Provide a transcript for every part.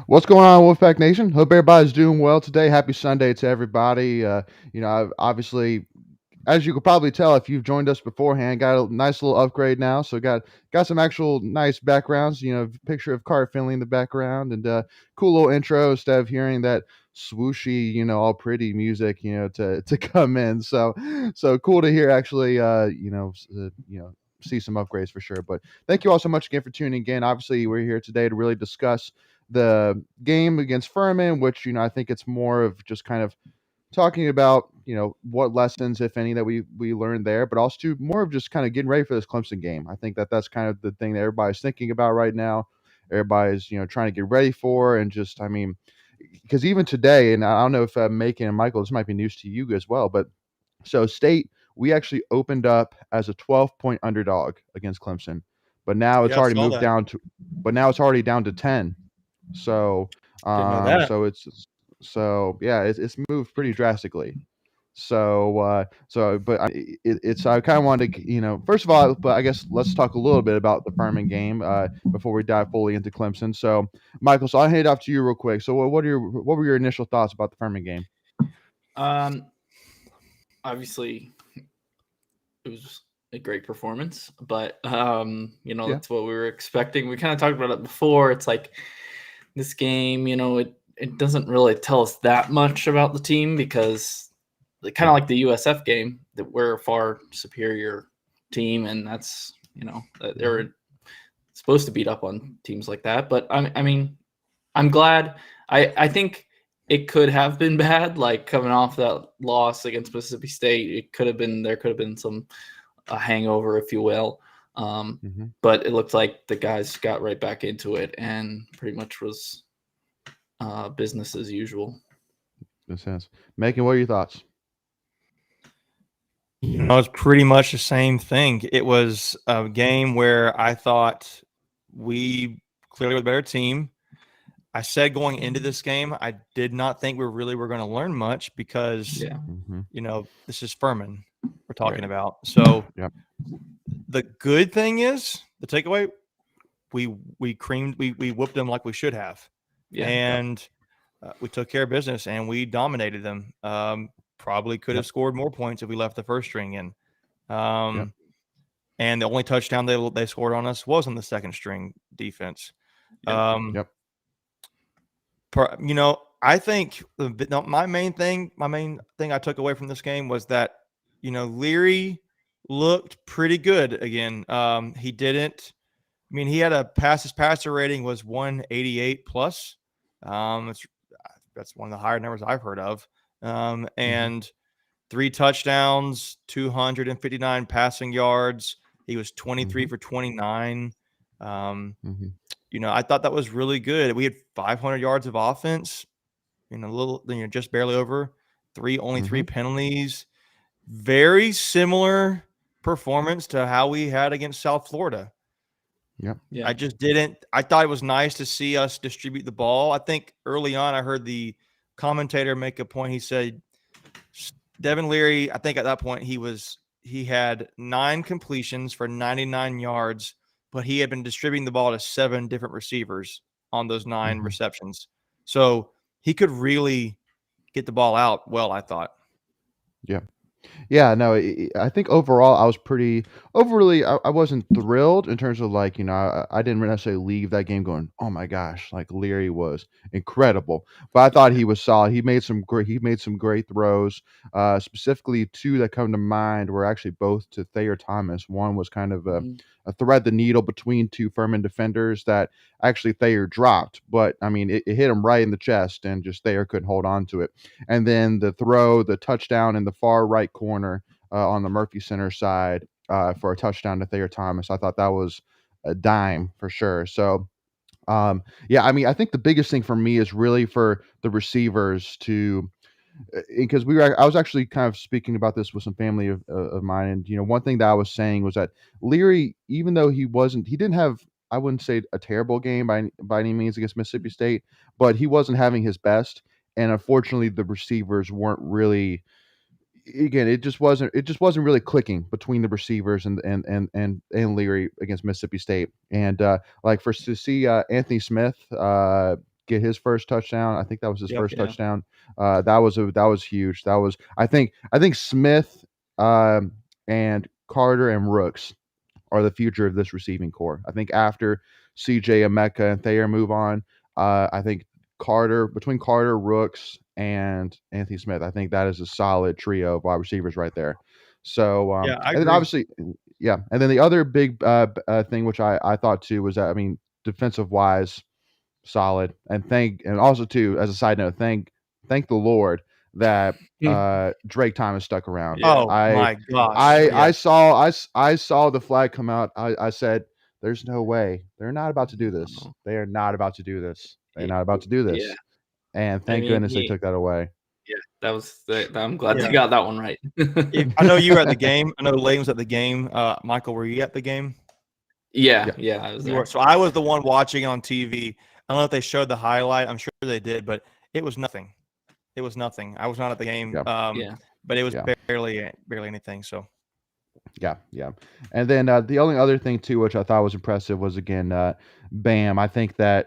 What's going on, Wolfpack Nation? Hope everybody's doing well today. Happy Sunday to everybody. Obviously, as you could probably tell if you've joined us beforehand, got a nice little upgrade now. So got some actual nice backgrounds. Picture of Cart Finley in the background, and cool little intro instead of hearing that swooshy, all pretty music, to come in. So cool to hear actually, see some upgrades for sure. But thank you all so much again for tuning in. Obviously, we're here today to really discuss the game against Furman, which I think it's more of just kind of talking about what lessons, if any, that we learned there, but also more of just kind of getting ready for this Clemson game. I think that that's kind of the thing that everybody's thinking about right now. Everybody's trying to get ready for, and just because even today, and I don't know if Macon and Michael, this might be news to you as well, but so State, we actually opened up as a 12-point underdog against Clemson, but now it's Yeah, I already saw moved that. down to, but now it's already down to 10. So, Didn't know that. yeah, it's moved pretty drastically. But I kind of wanted to, first of all, but I guess let's talk a little bit about the Furman game before we dive fully into Clemson. So, Michael, so I'll hand it off to you real quick. So, what were your initial thoughts about the Furman game? Um, Obviously, it was a great performance, but Yeah. that's what we were expecting. We kind of talked about it before. It's like this game, it doesn't really tell us that much about the team because kind of like the USF game, that we're a far superior team, and that's they're supposed to beat up on teams like that. But I mean, I'm glad. I think it could have been bad, like coming off that loss against Mississippi State. There could have been a hangover, if you will. But it looked like the guys got right back into it and pretty much was business as usual. Makes sense. Macon, what are your thoughts? It's pretty much the same thing. It was a game where I thought we clearly were the better team. I said going into this game, I did not think we really were going to learn much because, this is Furman we're talking about. So the good thing is, the takeaway, we whooped them like we should have. Yeah. And we took care of business and we dominated them. Probably could have scored more points if we left the first string in. And the only touchdown they scored on us was on the second string defense. I think my main thing I took away from this game was that, Leary looked pretty good again. He didn't. I mean, he had his passer rating was 188 plus. That's one of the higher numbers I've heard of. And 3 touchdowns, 259 passing yards. He was 23 for 29. I thought that was really good. We had 500 yards of offense, just barely over. Only 3 penalties. Very similar performance to how we had against South Florida. Yeah. I thought it was nice to see us distribute the ball. I think early on I heard the commentator make a point. He said, Devin Leary, I think at that point he had 9 completions for 99 yards, but he had been distributing the ball to 7 different receivers on those 9 receptions. So he could really get the ball out well, I thought. Yeah. Yeah, no, I think overall I was I wasn't thrilled in terms of I didn't necessarily leave that game going, oh my gosh, like Leary was incredible, but I thought he was solid. He made some great throws, specifically 2 that come to mind were actually both to Thayer Thomas. One was kind of a thread the needle between 2 Furman defenders that actually Thayer dropped, but I mean it hit him right in the chest and just Thayer couldn't hold on to it. And then the touchdown in the far right corner on the Murphy Center side for a touchdown to Thayer Thomas. I thought that was a dime for sure. So, I mean, I think the biggest thing for me is really for the receivers to, because I was actually kind of speaking about this with some family of mine, and one thing that I was saying was that Leary, even though he didn't have, I wouldn't say a terrible game by any means against Mississippi State, but he wasn't having his best, and unfortunately the receivers weren't really. Again, it just wasn't really clicking between the receivers and Leary against Mississippi State, and to see Anthony Smith get his first touchdown. I think that was his first Yeah. touchdown. That was huge. That was I think Smith and Carter and Rooks are the future of this receiving core. I think after CJ, Emeka, and Thayer move on, I think between Carter, Rooks, and Anthony Smith, I think that is a solid trio of wide receivers right there. So, Yeah, I and then agree. obviously, yeah, and then the other big thing which I thought too was that, I mean, defensive wise, solid, and also too, as a side note, thank the Lord that Drake Thomas stuck around. Yeah. Oh my gosh. Yes. I saw the flag come out. I said, "There's no way. They're not about to do this. They are not about to do this. They're not about to do Yeah. this." And I thank mean, goodness they took that away. Yeah, that was. I'm glad Yeah. they got that one right. I know you were at the game. I know Layton was at the game. Michael, were you at the game? Yeah, I was You there. were. So I was the one watching on TV. I don't know if they showed the highlight. I'm sure they did, but it was nothing. It was nothing. I was not at the game. Yeah. But it was Yeah. barely anything. So Yeah. And then the only other thing too, which I thought was impressive, was again Bam. I think that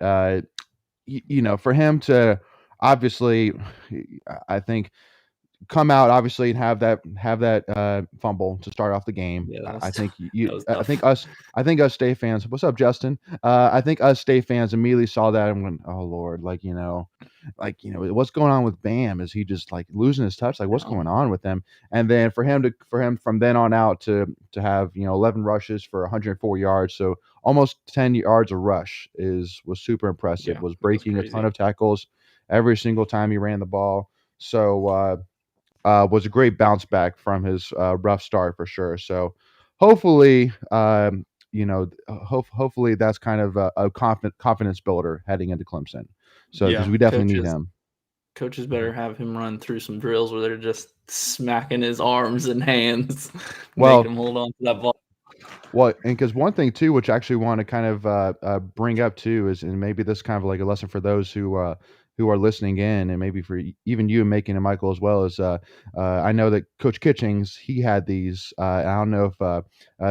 for him to obviously, I think, come out obviously and have that fumble to start off the game. Yeah, I think that was I tough. think us Stay fans. What's up, Justin? I think us Stay fans immediately saw that and went, "Oh Lord!" What's going on with Bam? Is he just like losing his touch? Like, what's going on with him? And then for him from then on out to have 11 rushes for 104 yards, so almost 10 yards a rush was super impressive. Yeah, Was it was breaking a crazy. ton of tackles every single time he ran the ball. So was a great bounce back from his rough start for sure. So hopefully, hopefully that's kind of a confidence builder heading into Clemson. So because yeah. we definitely need him. Coaches better have him run through some drills where they're just smacking his arms and hands, Well- making him hold on to that ball. Well, and because one thing too, which I actually want to kind of bring up too, is, and maybe this kind of like a lesson for those who are listening in, and maybe for even you, Macon and Michael as well, is I know that Coach Kitchings, he had these. I don't know if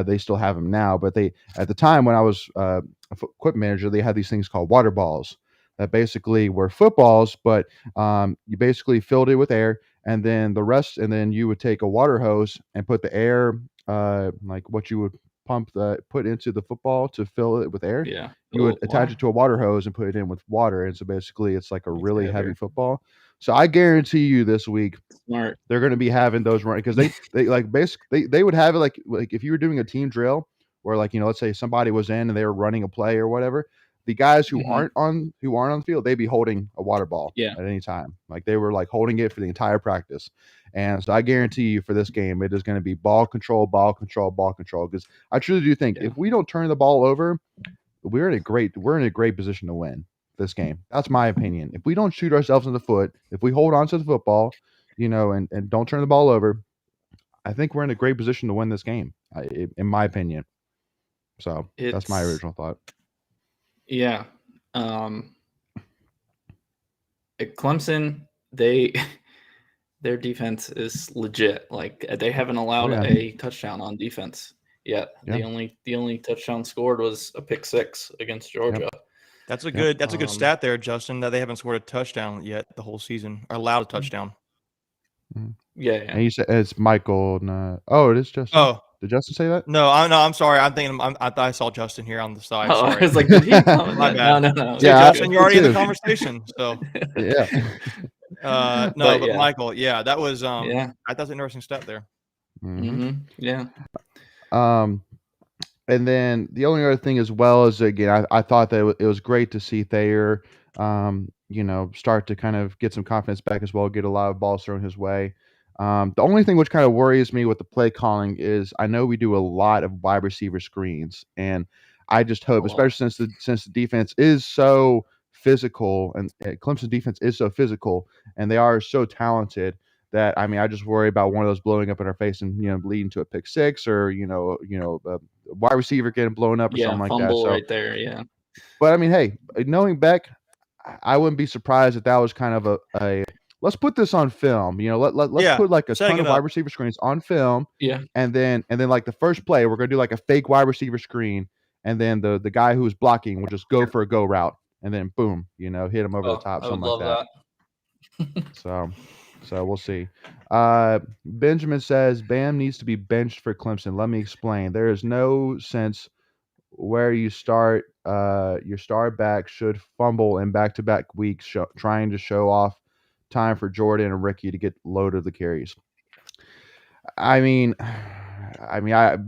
they still have them now, but they, at the time when I was equipment manager, they had these things called water balls that basically were footballs, but you basically filled it with air, and then you would take a water hose and put the air, like what you would put into the football to fill it with air. Yeah, You would attach it to a water hose and put it in with water, and so basically it's like a really heavy heavier. football. So I guarantee you this week Smart. they're going to be having those running, because they like basically they would have it like if you were doing a team drill where, like, let's say somebody was in and they were running a play or whatever, the guys who aren't on the field, they'd be holding a water ball at any time. Like they were like holding it for the entire practice. And so I guarantee you for this game, it is going to be ball control, because I truly do think if we don't turn the ball over, we're in a great position to win this game. That's my opinion. If we don't shoot ourselves in the foot, if we hold on to the football, and don't turn the ball over, I think we're in a great position to win this game, in my opinion. So that's my original thought. Yeah. At Clemson, their defense is legit. Like they haven't allowed a touchdown on defense yet. Yeah. The only touchdown scored was a pick 6 against Georgia. Yep. That's a good stat there, Justin, that they haven't scored a touchdown yet the whole season, or allowed a touchdown. Yeah. And you said it's Michael. It is Justin. Oh, did Justin say that? No, I'm sorry. I'm thinking. I thought I saw Justin here on the side. Oh, Sorry. I was like, did he? My bad. No. Yeah, Justin, you're already in the conversation. So yeah. But Michael, that was I thought that was an interesting step there. Yeah. And then the only other thing as well is, again, I thought that it was great to see Thayer, start to kind of get some confidence back as well, get a lot of balls thrown his way. The only thing which kind of worries me with the play calling is I know we do a lot of wide receiver screens, and I just hope, especially since the defense is so physical, and Clemson defense is so physical, and they are so talented, that I just worry about one of those blowing up in our face and leading to a pick 6, or a wide receiver getting blown up or something like that. Fumble right there. Yeah. But hey, knowing Beck, I wouldn't be surprised if that was kind of a let's put this on film. Let's put like a ton of wide receiver screens on film. Yeah. And then like the first play, we're gonna do like a fake wide receiver screen, and then the guy who's blocking will just go for a go route, and then boom, hit him over the top, I would something like love that. So we'll see. Benjamin says Bam needs to be benched for Clemson. Let me explain. There is no sense where you start your star back should fumble in back-to-back weeks, trying to show off time for Jordan and Ricky to get load of the carries. I mean, I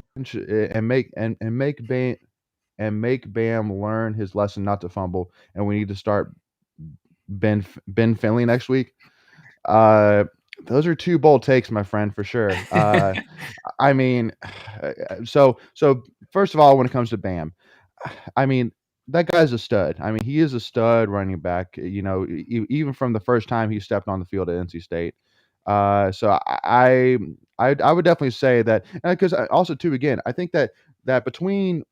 and make Bam learn his lesson not to fumble, and we need to start Ben Finley next week. Those are two bold takes, my friend, for sure. that. I mean, so first of all, when it comes to Bam, I mean, that guy's a stud. I mean, he is a stud running back. Even from the first time he stepped on the field at NC State. So I would definitely say that, because also too, again, I think that between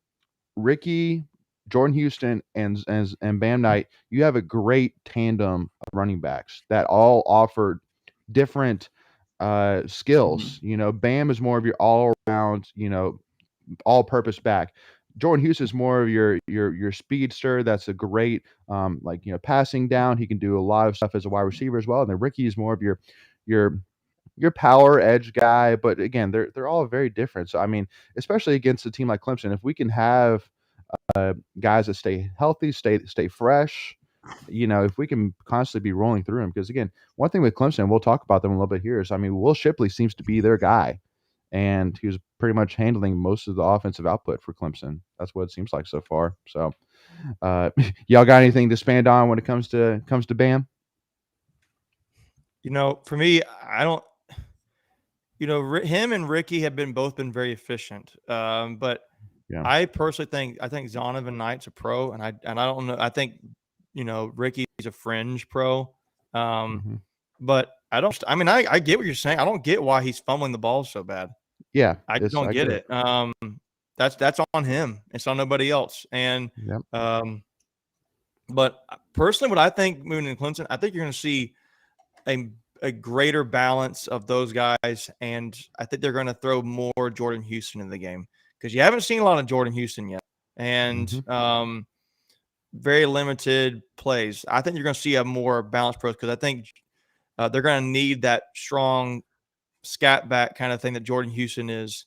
Ricky, Jordan Houston, and Bam Knight, you have a great tandem of running backs that all offer different skills. Bam is more of your all around, all-purpose back. Jordan Houston is more of your speedster. That's a great passing down. He can do a lot of stuff as a wide receiver as well. And then Ricky is more of your your power edge guy. But again, they're all very different. So I mean, especially against a team like Clemson, if we can have guys that stay healthy, stay fresh, if we can constantly be rolling through them. Because again, one thing with Clemson, we'll talk about them a little bit here, is I mean, Will Shipley seems to be their guy, and he was pretty much handling most of the offensive output for Clemson. That's what it seems like so far. So, y'all got anything to expand on when it comes to Bam? For me, I don't. Him and Ricky have both been very efficient. But Yeah. I personally think Zonovan Knight's a pro, and I don't know. I think Ricky's a fringe pro. But I don't. I mean, I get what you're saying. I don't get why he's fumbling the ball so bad. Yeah, I just don't get it. That's on him. It's on nobody else. And Yep. but personally, what I think moving into Clemson, I think you're going to see a greater balance of those guys, and I think they're going to throw more Jordan Houston in the game, because you haven't seen a lot of Jordan Houston yet, and very limited plays. I think you're going to see a more balanced approach, because I think they're going to need that strong scat back kind of thing that Jordan Houston is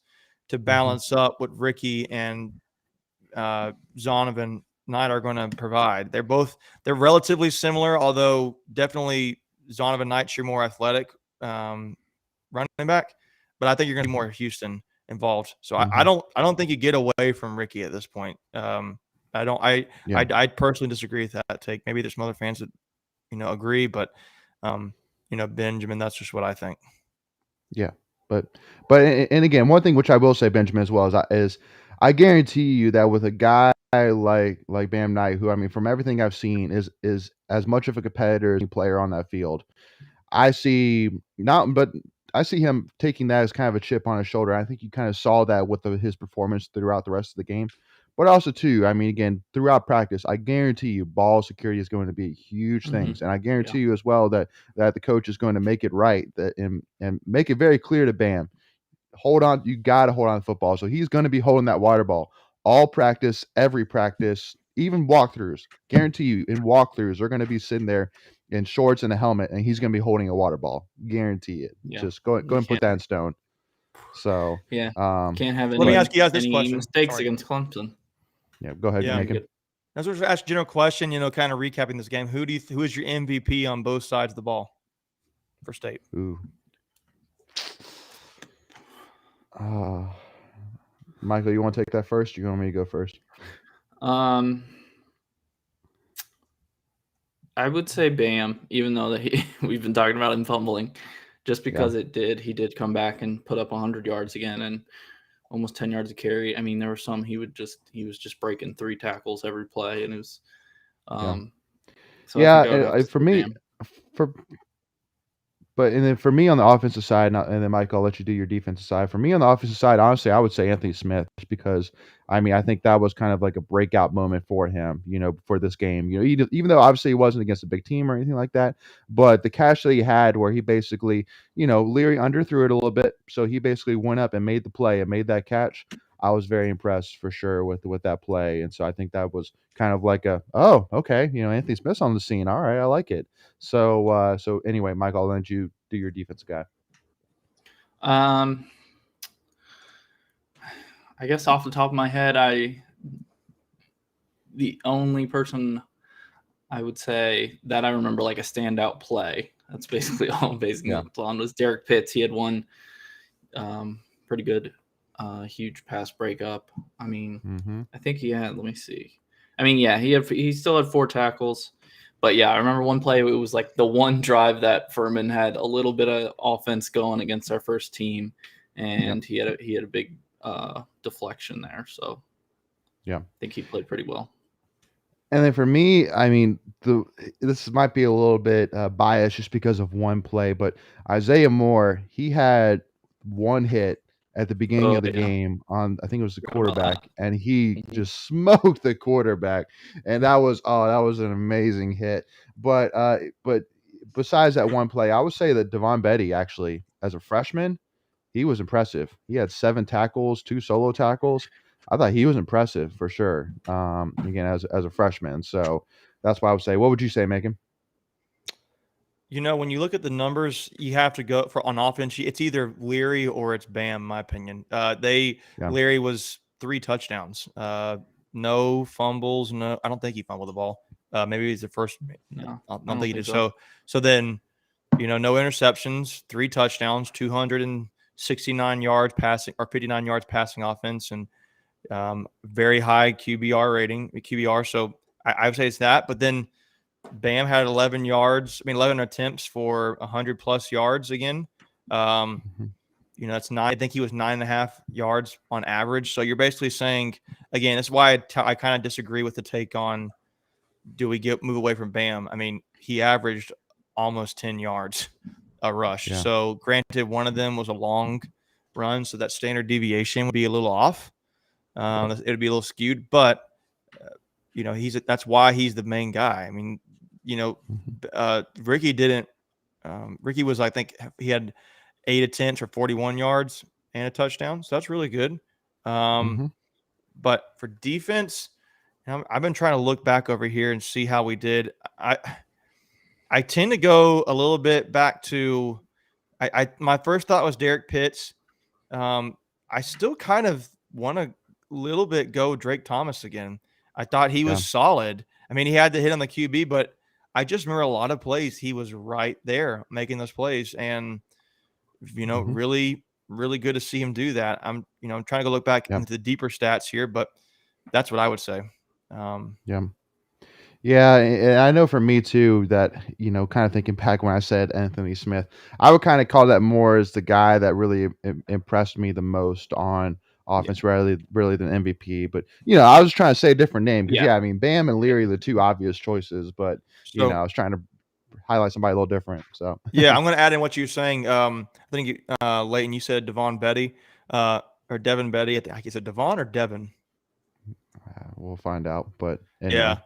to balance up what Ricky and Zonovan Knight are going to provide. They're relatively similar, although definitely Zonovan Knight's your more athletic running back, but I think you're going to be more Houston involved. So I don't think you get away from Ricky at this point. I personally disagree with that take. Maybe there's some other fans that agree, but Benjamin, that's just what I think. Yeah, but and again, one thing which I will say, Benjamin, as well, is I guarantee you that with a guy like Bam Knight, who, I mean, from everything I've seen, is as much of a competitor as any player on that field. I see him taking that as kind of a chip on his shoulder. I think you kind of saw that with his performance throughout the rest of the game. But also, too, I mean, again, throughout practice, I guarantee you ball security is going to be huge things. And I guarantee you as well that the coach is going to make it right and make it very clear to Bam, hold on, you got to hold on to the football. So he's going to be holding that water ball all practice, every practice, even walkthroughs. Guarantee you, in walkthroughs, they're going to be sitting there in shorts and a helmet, and he's going to be holding a water ball. Guarantee it. Yeah. Just go and put that in stone. So yeah, can't have any. Let me ask you guys this question. Mistakes against Clemson. Yeah, go ahead. Yeah, Make it. I was going to ask a general question. Kind of recapping this game. Who is your MVP on both sides of the ball for State? Ooh. Michael, you want to take that first? Or you want me to go first? I would say Bam, even though we've been talking about him fumbling, just because he did come back and put up 100 yards again and almost 10 yards of carry. I mean, there were some he was just breaking 3 tackles every play, and it was for me, and then for me on the offensive side, and then Mike, I'll let you do your defensive side. For me on the offensive side, honestly, I would say Anthony Smith, just because I mean I think that was kind of like a breakout moment for him, for this game. Even though obviously he wasn't against a big team or anything like that, but the catch that he had where he basically, Leary underthrew it a little bit, so he basically went up and made the play and made that catch. I was very impressed for sure with that play. And so I think that was kind of like oh, okay, Anthony Smith's on the scene. All right, I like it. So anyway, Mike, I'll let you do your defense guy. I guess off the top of my head, the only person I would say that I remember like a standout play. That's basically all I'm basing it on was Derrick Pitts. He had one pretty good, huge pass breakup. I mean, I think he had. Let me see. I mean, yeah, he still had 4 tackles, but yeah, I remember one play. It was like the one drive that Furman had a little bit of offense going against our first team, and he had a big deflection there. So yeah, I think he played pretty well. And then for me, I mean, this might be a little bit biased just because of one play, but Isaiah Moore, he had one hit at the beginning of the game on, I think it was the quarterback, and he just smoked the quarterback, and that was an amazing hit. But besides that one play, I would say that Devon Betty actually, as a freshman, he was impressive. He had 7 tackles, 2 solo tackles. I thought he was impressive for sure. Again, as a freshman, so that's why I would say. What would you say, Megan? When you look at the numbers, you have to go for on offense. It's either Leary or it's Bam, in my opinion. Leary was 3 touchdowns, no fumbles. No, I don't think he fumbled the ball. Maybe he's the first. No, I don't think he did. So then, no interceptions, 3 touchdowns, 269 yards passing or 59 yards passing offense, and very high QBR. So I would say it's that. But then Bam had 11 attempts for 100 plus yards again. That's 9. I think he was 9.5 yards on average. So you're basically saying, again, that's why I kind of disagree with the take on, do we move away from Bam? I mean, he averaged almost 10 yards a rush. Yeah. So granted, one of them was a long run, so that standard deviation would be a little off. It would be a little skewed, but that's why he's the main guy. I mean, Ricky didn't. Ricky was, I think, he had 8 attempts for 41 yards and a touchdown, so that's really good. But for defense, I've been trying to look back over here and see how we did. I tend to go a little bit back to. My first thought was Derrick Pitts. I still kind of want to little bit go Drake Thomas again. I thought he was solid. I mean, he had to hit on the QB, but I just remember a lot of plays he was right there making those plays, and really, really good to see him do that. I'm trying to go look back into the deeper stats here, but that's what I would say. Yeah, and I know for me too that, kind of thinking back when I said Anthony Smith, I would kind of call that more as the guy that really impressed me the most on offense, really than MVP. But, I was trying to say a different name because, I mean, Bam and Leary are the 2 obvious choices, but, I was trying to highlight somebody a little different. So, yeah, I'm going to add in what you're saying. I think, Leighton, you said Devon Betty or Devin Betty. I think you said Devon or Devin. We'll find out, but anyway. Yeah.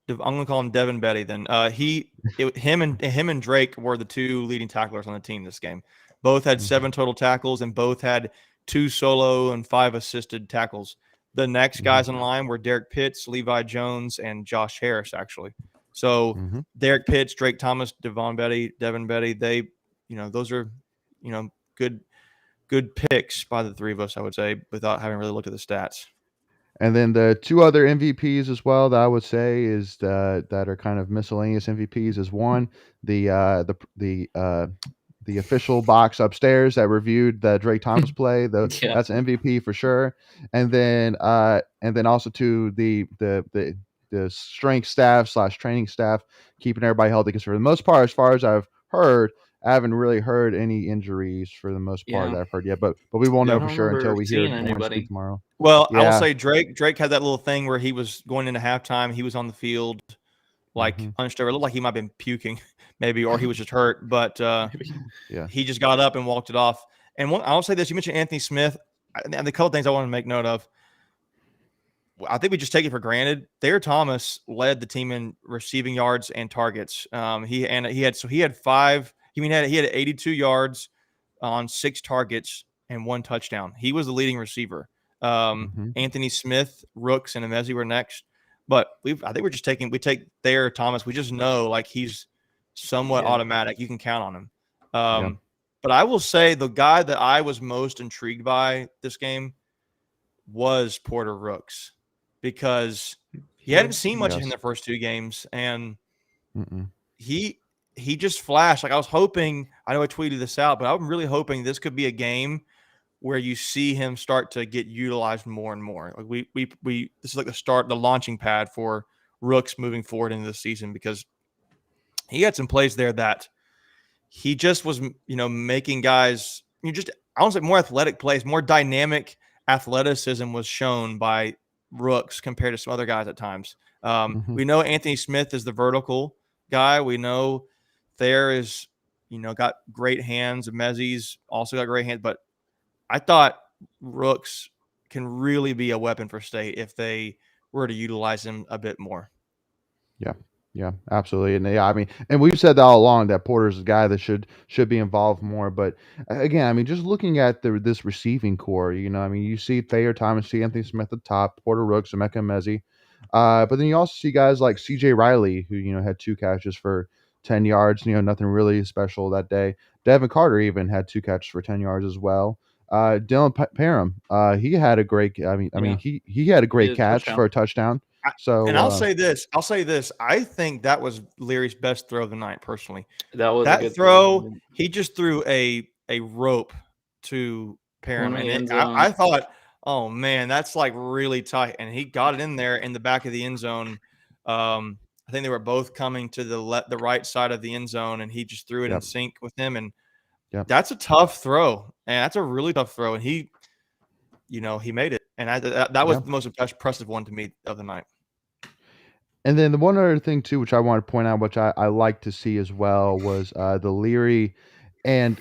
I'm going to call him Devin Betty then. Him and Drake were the 2 leading tacklers on the team this game. Both had 7 total tackles, and both had 2 solo and 5 assisted tackles. The next guys in line were Derrick Pitts, Levi Jones, and Josh Harris, actually. So Derrick Pitts, Drake Thomas, Devin Betty, they, those are, good picks by the 3 of us, I would say, without having really looked at the stats. And then the 2 other MVPs as well that I would say is that are kind of miscellaneous MVPs is one, the official box upstairs that reviewed the Drake Thomas play. That's an MVP for sure. And then also to the strength staff / training staff keeping everybody healthy, because for the most part, as far as I've heard, I haven't really heard any injuries for the most part that I've heard yet, but we won't know for sure until we hear Warren speak tomorrow. Well, I will say Drake had that little thing where he was going into halftime. He was on the field, hunched over. It looked like he might have been puking, maybe, or he was just hurt. But he just got up and walked it off. And I'll say this: you mentioned Anthony Smith, and the couple things I want to make note of. I think we just take it for granted. Thayer Thomas led the team in receiving yards and targets. He had 5. He had 82 yards on 6 targets and 1 touchdown. He was the leading receiver. Mhm. Anthony Smith, Rooks, and Emezi were next. But I think we take Thayer Thomas. We just know like he's somewhat automatic. You can count on him. Yeah. But I will say the guy that I was most intrigued by this game was Porter Rooks because he hadn't seen much in Yes. the first 2 games, and Mm-mm. he just flashed. Like I was hoping, I know I tweeted this out, but I'm really hoping this could be a game where you see him start to get utilized more and more. Like we this is like the launching pad for Rooks moving forward into the season because he had some plays there that he just was, making guys, I don't say more athletic plays, more dynamic athleticism was shown by Rooks compared to some other guys at times. Mhm. We know Anthony Smith is the vertical guy. We know Thayer is, got great hands. Mezi's also got great hands, but I thought Rooks can really be a weapon for State if they were to utilize him a bit more. Yeah. Yeah, absolutely. And yeah, I mean, and we've said that all along that Porter's a guy that should be involved more. But again, I mean, just looking at this receiving core, I mean, you see Thayer Thomas, see Anthony Smith at the top, Porter Rooks, Emeka Mezzi. But then you also see guys like CJ Riley, who, had 2 catches for 10 yards, nothing really special that day. Devin Carter even had 2 catches for 10 yards as well. Dylan Parham, he had a great, he had a He great had a catch touchdown. for a touchdown. And So, I'll say this. I think that was Leary's best throw of the night, personally. That was a That good throw, he just threw a rope to Parham. Corner And end zone. I thought, oh, man, that's like really tight. And he got it in there in the back of the end zone. I think they were both coming to the right side of the end zone, and he just threw it in yep, sync with him. And yep. that's a tough throw. And that's a really tough throw. And he made it. And that was Yeah. the most impressive one to me of the night. And then the one other thing too, which I want to point out, which I like to see as well, was the Leary. And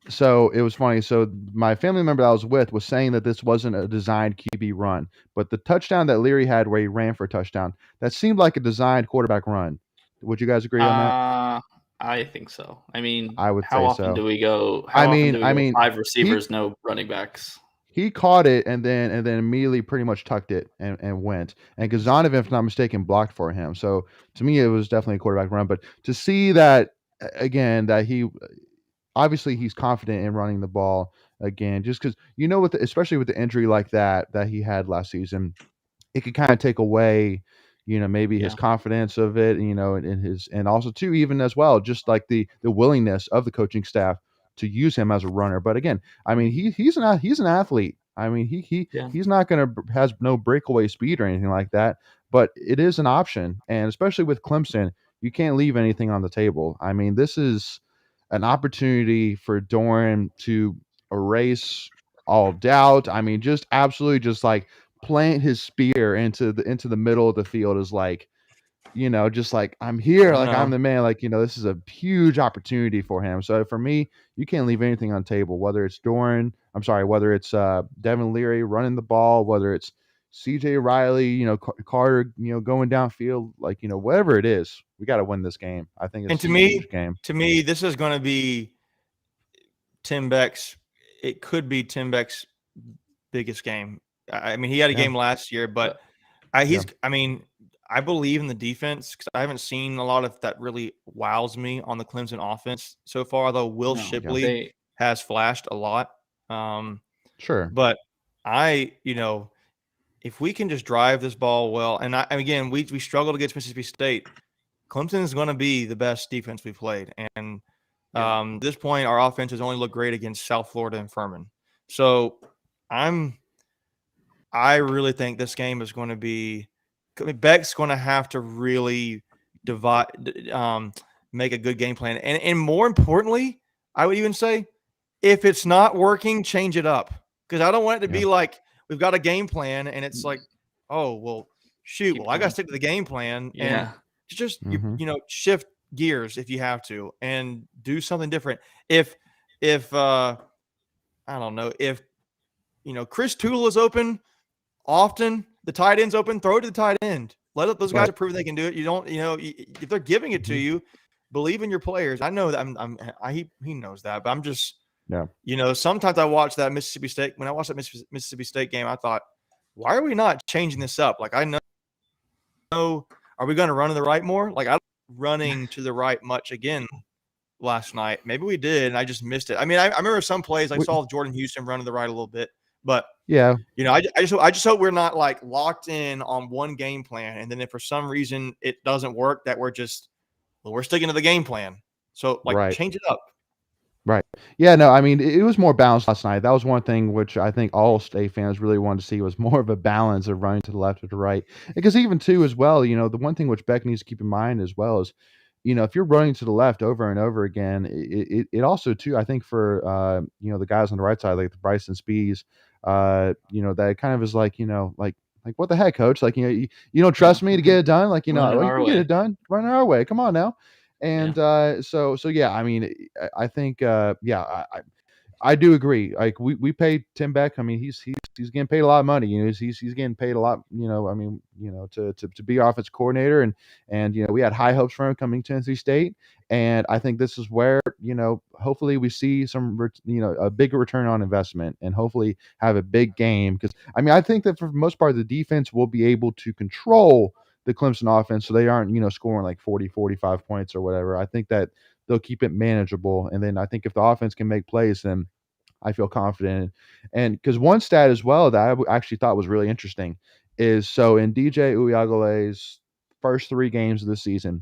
so it was funny. So my family member that I was with was saying that this wasn't a designed QB run, but the touchdown that Leary had where he ran for a touchdown, that seemed like a designed quarterback run. Would you guys agree on that? I think so. I mean, I would how say often so. do we go? I How often do we go mean, 5 he receivers, no running backs? he caught it and then immediately pretty much tucked it and went. And Gazanov, if not mistaken, blocked for him. So to me, it was definitely a quarterback run. But to see that again, that he obviously he's confident in running the ball again, just because especially with the injury like that he had last season, it could kind of take away, maybe his Yeah. confidence of it, in his, and also too, even as well, just like the willingness of the coaching staff to use him as a runner. But again, I mean, he's an athlete. I mean, Yeah. he's not going to has no breakaway speed or anything like that, but it is an option. And especially with Clemson, you can't leave anything on the table. I mean, this is an opportunity for Doran to erase all doubt. I mean, just absolutely just like plant his spear into the middle of the field is like, just like I'm here, I like I'm know. the man, like, this is a huge opportunity for him. So for me, you can't leave anything on the table, whether it's whether it's Devin Leary running the ball, whether it's CJ Riley, Carter, going downfield, like, whatever it is, we got to win this game. I think And it's a huge game. to me, this is going to be Tim Beck's. It could be Tim Beck's biggest game. I mean, he had a Yeah. game last year, but Yeah. I mean, I believe in the defense because I haven't seen a lot of that really wows me on the Clemson offense so far. Although Will No, Shipley has flashed a lot, Sure. but if we can just drive this ball well, and again, we struggled against Mississippi State. Clemson is going to be the best defense we've played, and at this point, our offense has only looked great against South Florida and Furman. So I really think this game is going to be. Beck's going to have to really make a good game plan, and more importantly, I would even say, if it's not working, change it up, because I don't want it to be like we've got a game plan and it's like, oh well, shoot, I got to stick to the game plan and just shift gears if you have to and do something different. If I don't know, if Chris Toole is open often, the tight end's open, throw it to the tight end. Let those guys prove they can do it. You don't, if they're giving it to you, believe in your players. I know that he knows that, but I'm just Yeah. Sometimes I watch that Mississippi State. When I watched that Mississippi State game, I thought, why are we not changing this up? Like, I know, are we going to run to the right more? Like, I don't running to the right much again last night. Maybe we did, and I just missed it. I mean, I remember some plays. I saw Jordan Houston run to the right a little bit, but yeah, I just hope we're not like locked in on one game plan, and then if for some reason it doesn't work, that we're sticking to the game plan. So right. change it up. Right. Yeah, no, I mean, it was more balanced last night. That was one thing which I think all State fans really wanted to see was more of a balance of running to the left or the right. Because even too, as well, the one thing which Beck needs to keep in mind as well is, if you're running to the left over and over again, it also too, I think for the guys on the right side, like the Bryson Spees, that kind of is like, like what the heck, coach? Like, you don't trust me to get it done? Like, Run it well, you our can get way. it done. Run it our way. Come on now. And so yeah, I mean, I think I do agree. Like we paid Tim Beck. I mean, he's getting paid a lot of money. He's getting paid a lot. I mean, to be offense coordinator, and we had high hopes for him coming to Tennessee State, and I think this is where hopefully we see some a bigger return on investment, and hopefully have a big game, because I mean I think that for the most part the defense will be able to control the Clemson offense, so they aren't scoring like 40, 45 points or whatever. I think that they'll keep it manageable, and then I think if the offense can make plays, then I feel confident. And because one stat as well that I actually thought was really interesting is, so in DJ Uyagale's first 3 games of the season,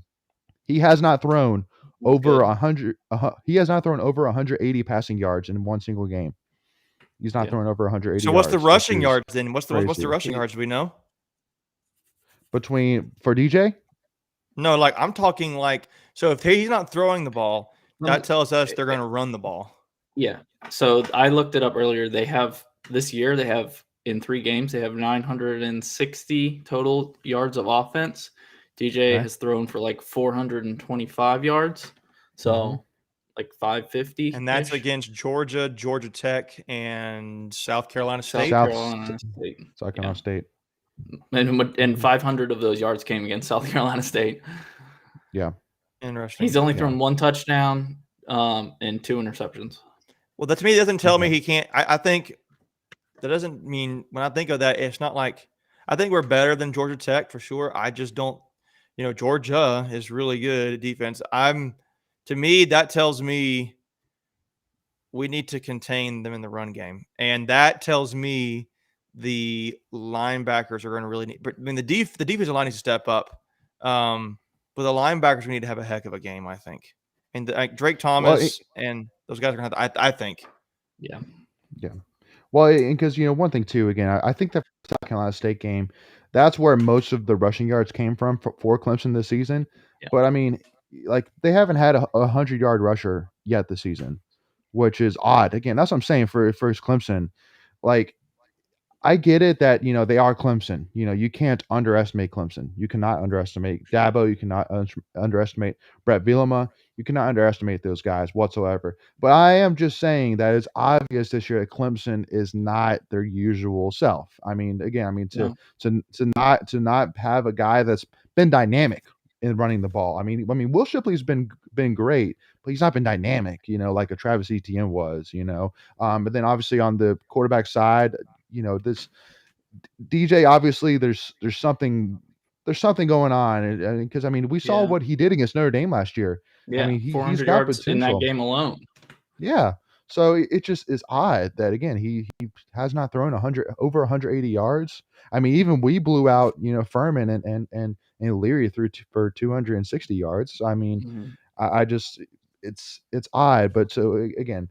he has not thrown over Good. 100. He has not thrown over 180 passing yards in one single game. He's not throwing over 180 So yards. what's the rushing yards then? What's the rushing crazy. yards? Do we know? For DJ? No, like I'm talking like, so if he's not throwing the ball, that tells us they're going to run the ball. Yeah. So I looked it up earlier. They have in 3 games, they have 960 total yards of offense. DJ has thrown for like 425 yards. So like 550. And that's against Georgia, Georgia Tech, and South Carolina State. South Carolina State. And 500 of those yards came against South Carolina State. Yeah. Interesting. He's only thrown 1 touchdown and 2 interceptions. Well, that to me doesn't tell me he can't. I think that doesn't mean, when I think of that, it's not like, I think we're better than Georgia Tech for sure. I just don't, Georgia is really good at defense. To me, that tells me we need to contain them in the run game. And that tells me the linebackers are going to really need, but I mean, the defensive line needs to step up. But the linebackers, we need to have a heck of a game, I think. And Drake Thomas and those guys are going to have, I think. Yeah. Yeah. Well, because, one thing too, again, I think that South Carolina State game, that's where most of the rushing yards came from for Clemson this season. Yeah. But I mean, like, they haven't had a 100-yard rusher yet this season, which is odd. Again, that's what I'm saying for Clemson. Like, I get it that, they are Clemson. You can't underestimate Clemson. You cannot underestimate Dabo. You cannot underestimate Brett Bielema. You cannot underestimate those guys whatsoever. But I am just saying that it's obvious this year that Clemson is not their usual self. I mean, again, to not have a guy that's been dynamic in running the ball. I mean, Will Shipley's been great, but he's not been dynamic, like a Travis Etienne was, But then obviously on the quarterback side, this DJ, obviously there's something going on, and because I mean we saw what he did against Notre Dame last year. Yeah, I mean he's got yards potential in that game alone. Yeah, so it just is odd that again he has not thrown over 180 yards. I mean, even we blew out Furman and Leary through for 260 yards. I mean, I just it's odd, but so again.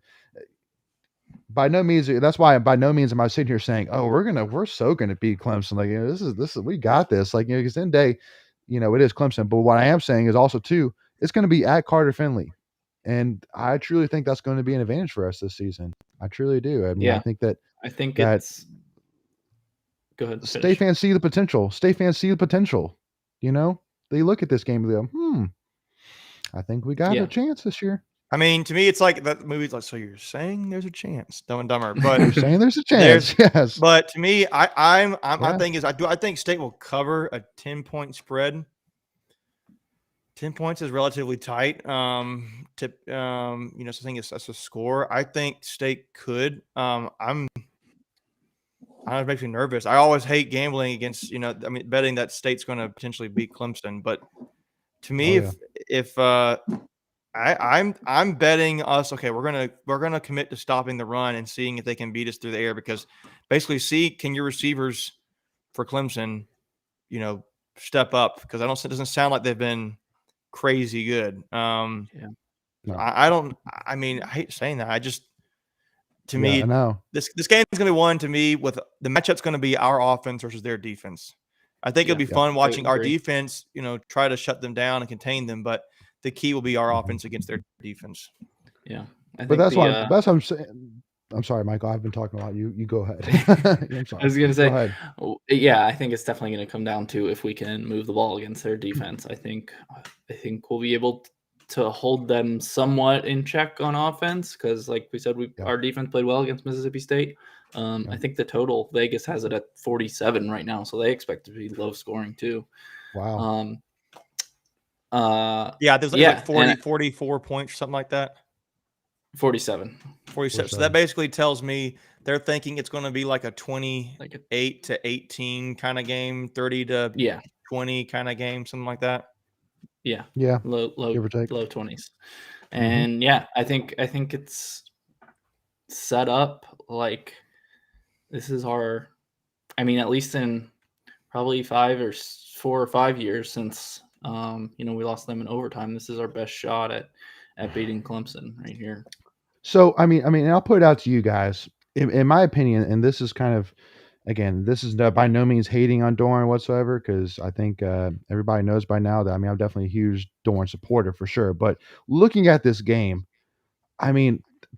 By no means. That's why by no means am I sitting here saying, "Oh, we're so gonna beat Clemson." Like, this is we got this. Like, because then it is Clemson. But what I am saying is also too, it's going to be at Carter Finley, and I truly think that's going to be an advantage for us this season. I truly do. I mean, I think it's. Go ahead. State fans see the potential. They look at this game and they go, I think we got a chance this year. I mean, to me, it's like that movie's like, so you're saying there's a chance, Dumb and Dumber, but you're saying there's a chance, yes. But to me, my thing is, I think State will cover a 10-point spread. 10 points is relatively tight. 10 tip, something as a score, I think State could. It makes me nervous. I always hate gambling against, betting that State's going to potentially beat Clemson. But to me, if I'm betting us, okay, we're gonna commit to stopping the run and seeing if they can beat us through the air, because basically, can your receivers for Clemson, step up, because it doesn't sound like they've been crazy good. No. I hate saying that. To me, I know. this game is going to be won, to me, with the matchup's going to be our offense versus their defense. I think it'll be fun watching our defense, try to shut them down and contain them, but the key will be our offense against their defense. Yeah. But that's what I'm saying. I'm sorry, Michael. I've been talking a lot. You go ahead. I'm sorry. I was going to say, yeah, I think it's definitely going to come down to if we can move the ball against their defense. I think we'll be able to hold them somewhat in check on offense, because, like we said, our defense played well against Mississippi State. I think the total, Vegas has it at 47 right now, so they expect to be low scoring too. Wow. There's like 44 points, something like that. 47. So that basically tells me they're thinking it's going to be like a 28 to 18 kind of game, 30 to 20 kind of game, something like that. Yeah. Low 20s. And I think it's set up like this is our, at least in probably 4 or 5 years since we lost them in overtime, this is our best shot at beating Clemson right here. So I'll put it out to you guys. In my opinion, and this is kind of, again, this is by no means hating on Doeren whatsoever, because I think everybody knows by now that I'm definitely a huge Doeren supporter for sure. But looking at this game,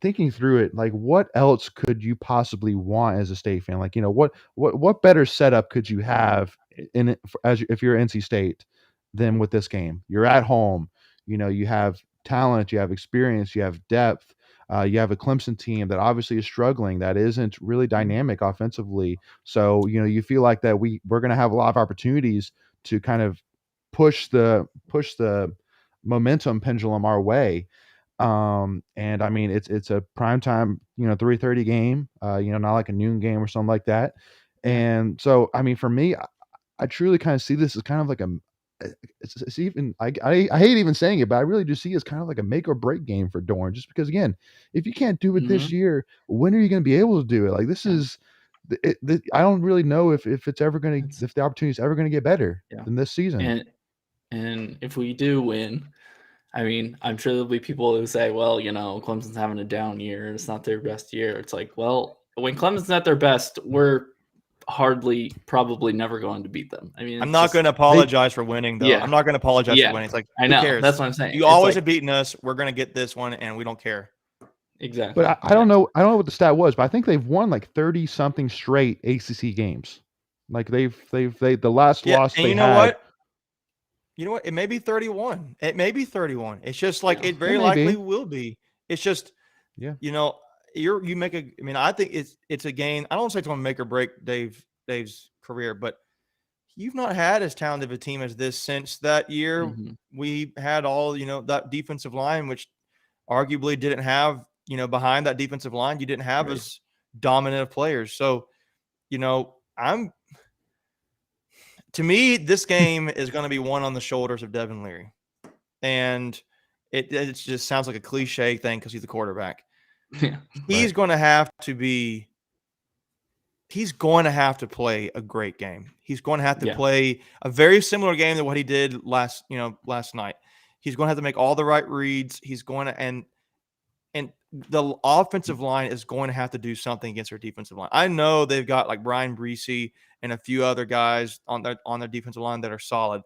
thinking through it, like, what else could you possibly want as a State fan? Like, what better setup could you have if you're NC State than with this game? You're at home. You have talent, you have experience, you have depth. You have a Clemson team that obviously is struggling, that isn't really dynamic offensively. So, you feel like that we're going to have a lot of opportunities to kind of push the momentum pendulum our way. And it's a primetime, 3:30 game, not like a noon game or something like that. And so, for me, I truly kind of see this as kind of like it's even, I hate even saying it, but I really do see it as kind of like a make or break game for Doeren, just because, again, if you can't do it this year, when are you going to be able to do it? Like, this is, I don't really know if it's ever going to, if the opportunity is ever going to get better than this season. And if we do win, I'm sure there'll be people who say, well, Clemson's having a down year. It's not their best year. It's like, well, when Clemson's at their best, we're probably never going to beat them. I'm not going to apologize for winning, though. I'm not going to apologize for winning. It's like, I know. Who cares? That's what I'm saying. You always have beaten us. We're going to get this one, and we don't care. Exactly. But I don't know. I don't know what the stat was, but I think they've won like 30 something straight ACC games. Like the last loss they had. You know what? It may be 31. It may be 31. It's just like it very likely will be. It's just, you make a. I think it's a game. I don't say it's going to make or break Dave's career, but you've not had as talented of a team as this since that year. We had all that defensive line, which arguably didn't have behind that defensive line, you didn't have as dominant of players. So, to me, this game is going to be won on the shoulders of Devin Leary, and it just sounds like a cliche thing because he's the quarterback. Yeah, he's going to have to be. He's going to have to play a great game. He's going to have to play a very similar game to what he did last night. He's going to have to make all the right reads. He's going to and the offensive line is going to have to do something against their defensive line. I know they've got like Brian Breesy and a few other guys on their defensive line that are solid.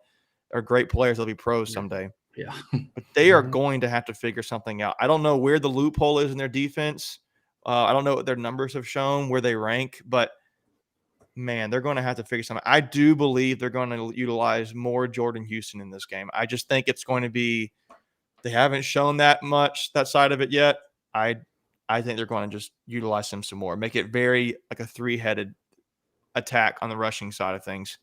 They're great players. They'll be pros someday. Yeah. But they are going to have to figure something out. I don't know where the loophole is in their defense. I don't know what their numbers have shown, where they rank, but man, they're going to have to figure something. I do believe they're going to utilize more Jordan Houston in this game. I just think it's going to be, they haven't shown that side of it yet. I think they're going to just utilize him some more, make it very like a three-headed attack on the rushing side of things.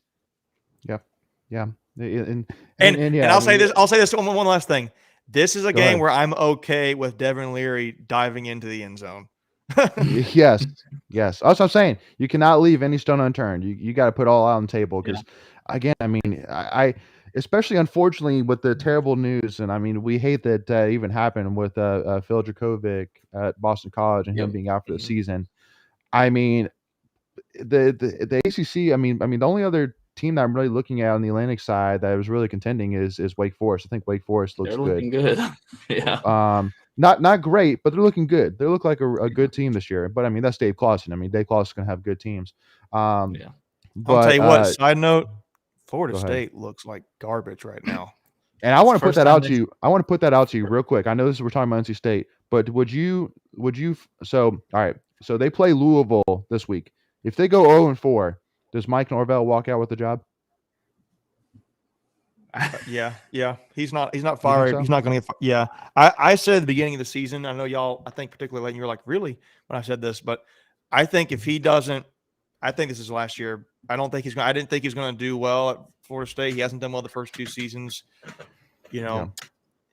Yeah. And I'll say this one last thing. This is a Go game ahead. where I'm okay with Devin Leary diving into the end zone. Yes, yes. That's what I'm saying. You cannot leave any stone unturned. You got to put all out on the table because, again, I mean, I especially unfortunately with the terrible news, and I mean, we hate that even happened with Phil Dracovic at Boston College and him Yep. being out for the Mhm. season. I mean, the ACC. I mean, the only other team that I'm really looking at on the Atlantic side that was really contending is Wake Forest. I think Wake Forest looks They're good. looking good. Yeah. Not great, but they're looking good. They look like a good team this year. But I mean, that's Dave Clawson. I mean, Dave Clawson's gonna have good teams. Yeah. I'll tell But you what. Side note: Florida go ahead. State looks like garbage right now. And I want to put First that time out they- to you. I want to put that out to you real quick. I know we're talking about NC State, but would you? So all right. So they play Louisville this week. If they go 0-4, does Mike Norvell walk out with the job? Yeah. He's not You think fired. so? He's not going to get fired. Yeah. I said at the beginning of the season, I know y'all, I think particularly Leighton, you were like, really? When I said this, but I think if he doesn't, I think this is last year. I didn't think he's going to do well at Florida State. He hasn't done well the first two seasons. You know,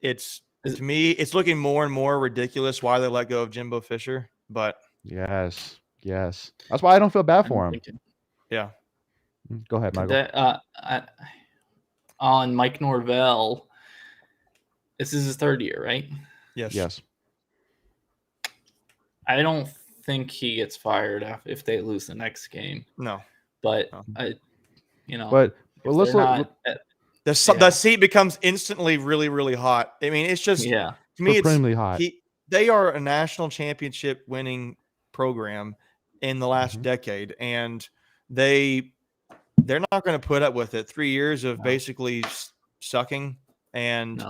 to me, it's looking more and more ridiculous why they let go of Jimbo Fisher, but Yes. That's why I don't feel bad for him. yeah. Go ahead, Michael. On Mike Norvell, this is his third year, right? Yes. I don't think he gets fired if they lose the next game. No. But But if let's they're look. not, The seat becomes instantly really, really hot. I mean, it's just to me, supremely hot. They are a national championship winning program in the last decade, and they're not going to put up with it. 3 years of basically sucking, and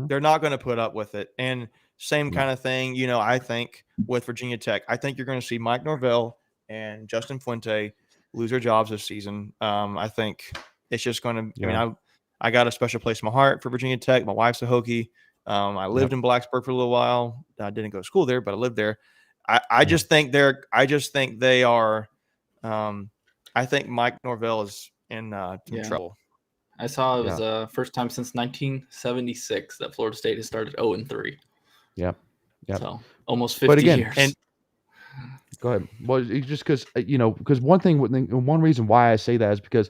they're not going to put up with it. And same kind of thing, you know, I think with Virginia Tech. I think you're going to see Mike Norvell and Justin Fuente lose their jobs this season. I think it's just going to. I mean, I got a special place in my heart for Virginia Tech. My wife's a Hokie. I lived in Blacksburg for a little while. I didn't go to school there, but I lived there. I just think they are. I think Mike Norvell is in trouble. I saw it was first time since 1976 that Florida State has started 0-3. Yep. So almost 50 years. And go ahead. Well, it's just because one reason why I say that is because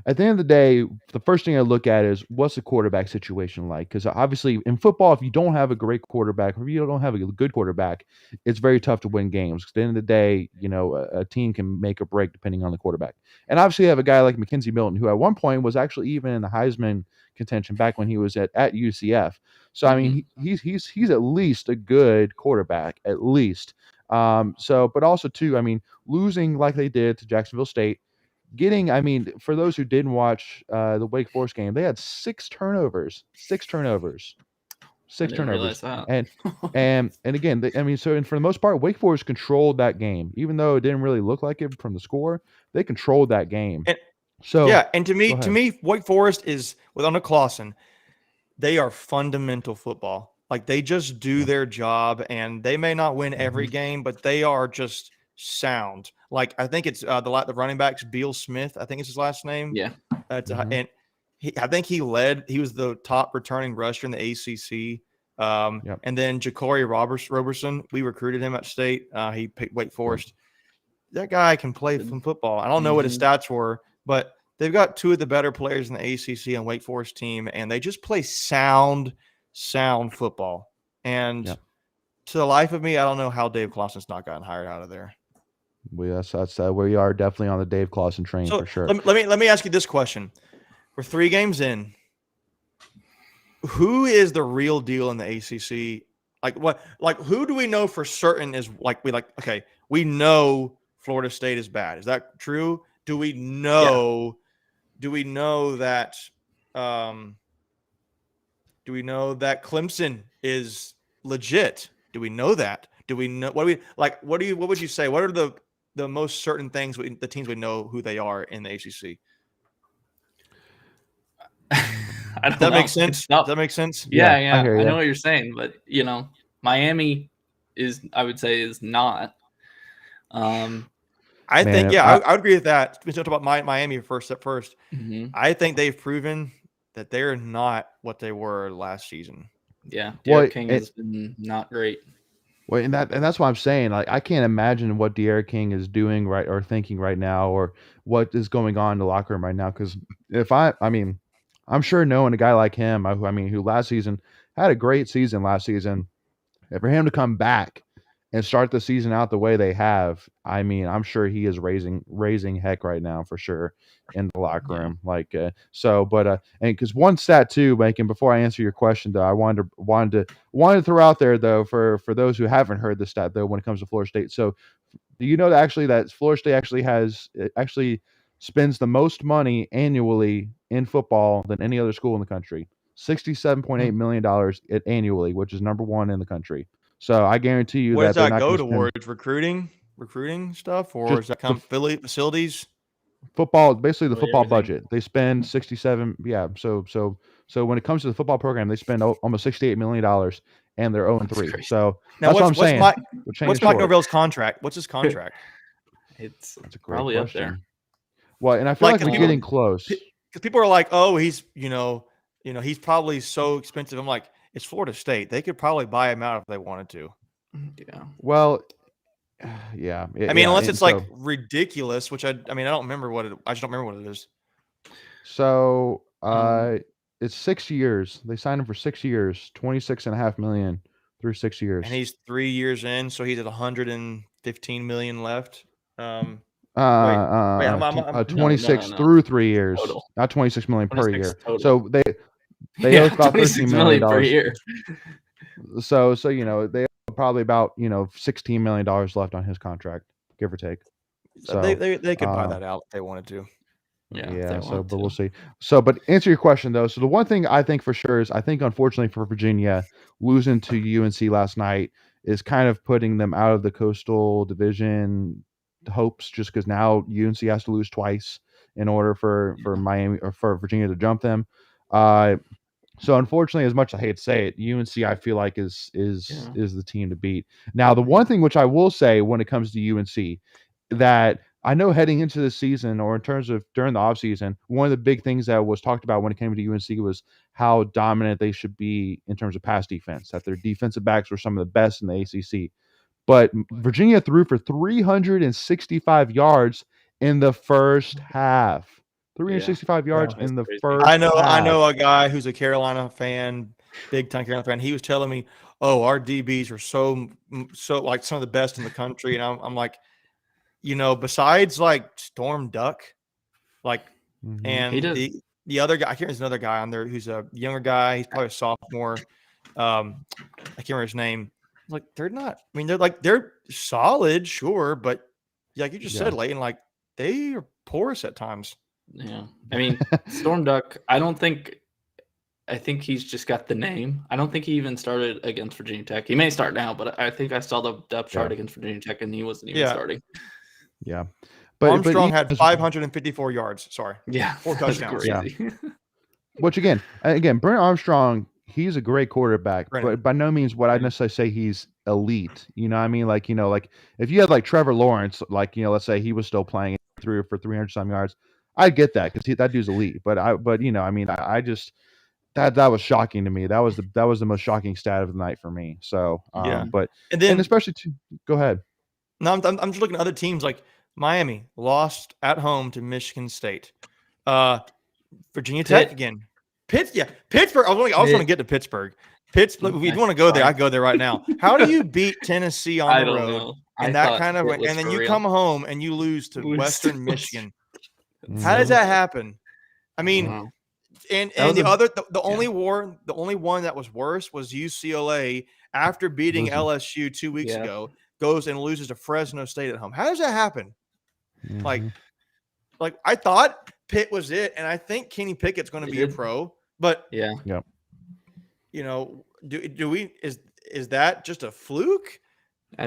at the end of the day, the first thing I look at is what's the quarterback situation like? Because obviously in football, if you don't have a great quarterback, or if you don't have a good quarterback, it's very tough to win games. At the end of the day, you know, a team can make or break depending on the quarterback. And obviously, you have a guy like Mackenzie Milton, who at one point was actually even in the Heisman contention back when he was at UCF. So I mean, he's at least a good quarterback, at least. But also too, I mean, losing like they did to Jacksonville State. I mean, for those who didn't watch the Wake Forest game, they had 6 turnovers. 6 turnovers. 6 turnovers. And again, I mean, and for the most part, Wake Forest controlled that game, even though it didn't really look like it from the score. They controlled that game. And to me, Wake Forest is with under Clawson. They are fundamental football. Like they just do their job, and they may not win every game, but they are just sound. Like I think it's the running backs, Beal Smith, I think it's his last name. Yeah. And I think he was the top returning rusher in the ACC. And then Ja'Cory Roberson, we recruited him at State. He picked Wake Forest. That guy can play some football. I don't know what his stats were, but they've got 2 of the better players in the ACC and Wake Forest team, and they just play sound football. And to the life of me, I don't know how Dave Clawson's not gotten hired out of there. We are definitely on the Dave Clawson train for sure. Let me ask you this question: we're 3 games in. Who is the real deal in the ACC? Who do we know for certain is okay, we know Florida State is bad. Is that true? Do we know that Clemson is legit? Do we know that? Do we know what would you say? What are the most certain things the teams we know who they are in the ACC? Does that make sense? Does that make sense? Yeah. I know what you're saying, but you know, Miami I would say is not. I think I would agree with that. We talked about Miami first. I think they've proven that they're not what they were last season. Yeah, Well, Derrick King has been not great. well, and that's why I'm saying, like, I can't imagine what Derrick King is doing right or thinking right now, or what is going on in the locker room right now. Because I mean, I'm sure knowing a guy like him, who last season had a great season last season, and for him to come back and start the season out the way they have, I mean, I'm sure he is raising heck right now for sure in the locker Yeah. room. Like, and because one stat too, Macon, before I answer your question though, I wanted to throw out there though for those who haven't heard the stat though when it comes to Florida State. So, do you know that Florida State actually spends the most money annually in football than any other school in the country? $67.8 million annually, which is number one in the country. So I guarantee you What does that they're that not go going to spend towards? Recruiting stuff, or just does that the come facilities? football, basically the Really football everything. budget. They spend 67. Yeah. So when it comes to the football program, they spend almost $68 million, and they're 0-3. crazy. So Now, that's what I'm saying. what's Mike Norvell's contract? What's his contract? It's That's a great probably up there. question. Well, and I feel Like, like we're getting close. Because people are like, oh, he's he's probably so expensive. I'm like, it's Florida State. They could probably buy him out if they wanted to. Yeah. Well, yeah. I mean, unless and it's like ridiculous, which I don't remember I just don't remember what it is. So it's 6 years. They signed him for 6 years, 26.5 million through 6 years. And he's 3 years in, so he's at 115 million left. I'm 26 no. through 3 years, Total. not 26 million per 26 year. total. So they owe about 26 $13 million per year. So they owe probably about $16 million left on his contract, give or take. So they could buy that out if they wanted to. Yeah. So, but we'll see. So, but answer your question though. So the one thing I think for sure is, I think unfortunately for Virginia, losing to UNC last night is kind of putting them out of the Coastal Division hopes, just because now UNC has to lose twice in order for Miami or for Virginia to jump them. So unfortunately, as much as I hate to say it, UNC I feel like is the team to beat. Now, the one thing which I will say when it comes to UNC, that I know heading into the season, or in terms of during the offseason, one of the big things that was talked about when it came to UNC was how dominant they should be in terms of pass defense, that their defensive backs were some of the best in the ACC. But Virginia threw for 365 yards in the first half. 365 yards in the crazy. first I half. know a guy who's a Carolina fan, big time Carolina fan. He was telling me, "Oh, our DBs are so like some of the best in the country," and I'm like, besides like Storm Duck, like, and the other guy, I can't remember, there's another guy on there who's a younger guy. He's probably a sophomore. I can't remember his name. Like, they're not. I mean, they're solid, sure, but like you just said, Leighton, like they are porous at times. Yeah. I mean, Storm Duck, I think he's just got the name. I don't think he even started against Virginia Tech. He may start now, but I think I saw the depth chart against Virginia Tech, and he wasn't even starting. Yeah. But Armstrong had 554 yards. Sorry. Yeah. 4 touchdowns. Crazy. Yeah. Which again, Brent Armstrong, he's a great quarterback, but by no means would I necessarily say he's elite. You know what I mean? Like, if you had like Trevor Lawrence, like, let's say he was still playing through for 300 some yards, I get that, because that dude's elite. But I just that was shocking to me. That was the most shocking stat of the night for me. So, but and especially go ahead. No, I'm just looking at other teams like Miami lost at home to Michigan State. Virginia Tech again. Pittsburgh. I was going to get to Pittsburgh. Pittsburgh. If you want to go there, I go there right now. How do you beat Tennessee on the road? And that kind of, and then you come home and you lose to Western Michigan. How does that happen? I mean, and the only one that was worse was UCLA after beating LSU 2 weeks ago, goes and loses to Fresno State at home. How does that happen? Like I thought Pitt was it, and I think Kenny Pickett's going to be a pro, but do we is that just a fluke? I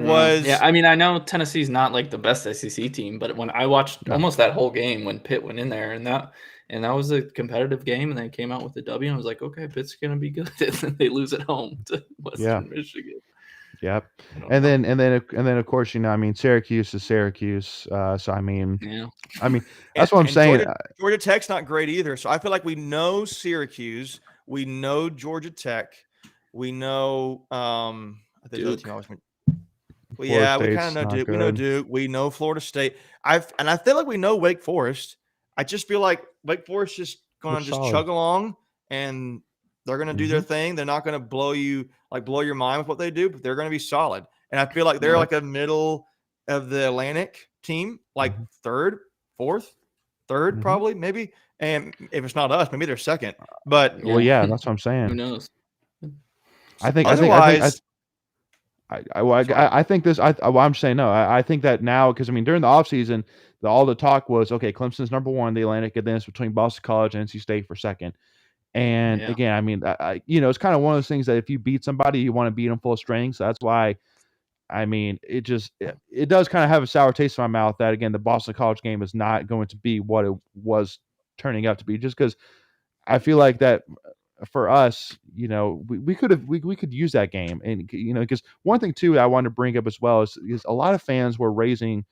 mean, I know Tennessee's not like the best SEC team, but when I watched almost that whole game when Pitt went in there, and that was a competitive game, and they came out with a W, and I was like, okay, Pitt's gonna be good. And then they lose at home to Western Michigan. Yep. And then of course, Syracuse is Syracuse. So I mean that's what I'm saying. Georgia Tech's not great either. So I feel like we know Syracuse, we know Georgia Tech. We know I think the other Duke. team always went. Well, Florida yeah, we kind of State's know not Duke. We know good. Duke. We know Florida State. I feel like we know Wake Forest. I just feel like Wake Forest just going Looks to just solid. chug along, and they're going to do their thing. They're not going to blow your mind with what they do, but they're going to be solid. And I feel like they're Yeah. like a middle of the Atlantic team, like third, fourth, third, probably, maybe. And if it's not us, maybe they're second. But Well, yeah, that's what I'm Who saying. knows? I think otherwise, I think this. Well, I'm saying no. I think that now because I mean during the offseason, all the talk was okay. Clemson's number one in the Atlantic, and then it's between Boston College and NC State for second. And Yeah. again, I mean, it's kind of one of those things that if you beat somebody, you want to beat them full strength. So that's why. I mean, it does kind of have a sour taste in my mouth that again the Boston College game is not going to be what it was turning out to be, just because I feel like that for us, we could use that game, and because one thing too I wanted to bring up as well is a lot of fans were raising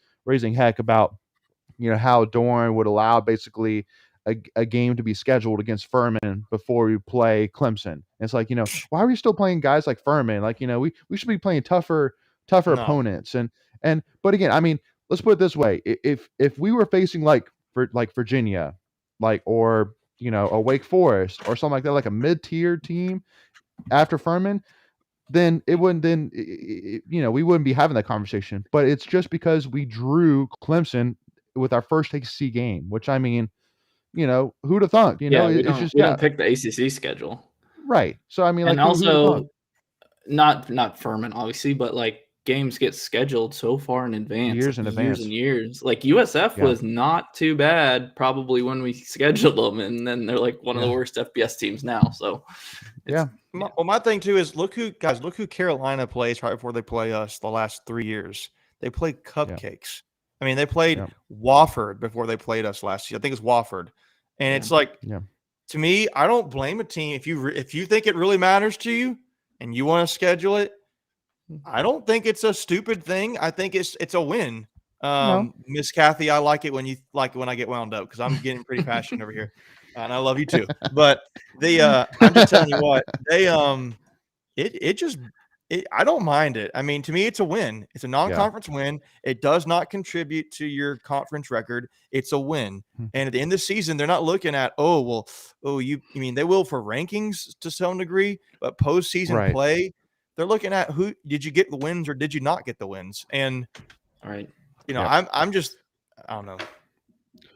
heck about how Dorn would allow basically a game to be scheduled against Furman before we play Clemson. And it's like why are we still playing guys like Furman? Like we should be playing tougher no. opponents. And but again, I mean, let's put it this way: if we were facing like Virginia, or a Wake Forest or something like that, like a mid-tier team after Furman, then it wouldn't. Then we wouldn't be having that conversation. But it's just because we drew Clemson with our first ACC game, which I mean, who'd have thought? We It's just don't pick the ACC schedule, right. So I mean, and like, who'd have also thought? not Furman obviously, but like games get scheduled so far in advance, Years in advance. and years. Like USF was not too bad probably when we scheduled them, and then they're like one of the worst FBS teams now. So my thing too is look who Carolina plays right before they play us the last 3 years. They played Cupcakes. I mean, they played Wofford before they played us last year. I think it's Wofford, and it's like to me, I don't blame a team if you think it really matters to you and you want to schedule it. I don't think it's a stupid thing. I think it's a win. Miss Kathy, I like it when you like it when I get wound up because I'm getting pretty passionate over here, and I love you too. But I'm just telling you what they I don't mind it. I mean, to me, it's a win. It's a non-conference win. It does not contribute to your conference record. It's a win. And at the end of the season, they're not looking at, you mean they will for rankings to some degree, but postseason play, they're looking at who did you get the wins or did you not get the wins? And I'm just I don't know.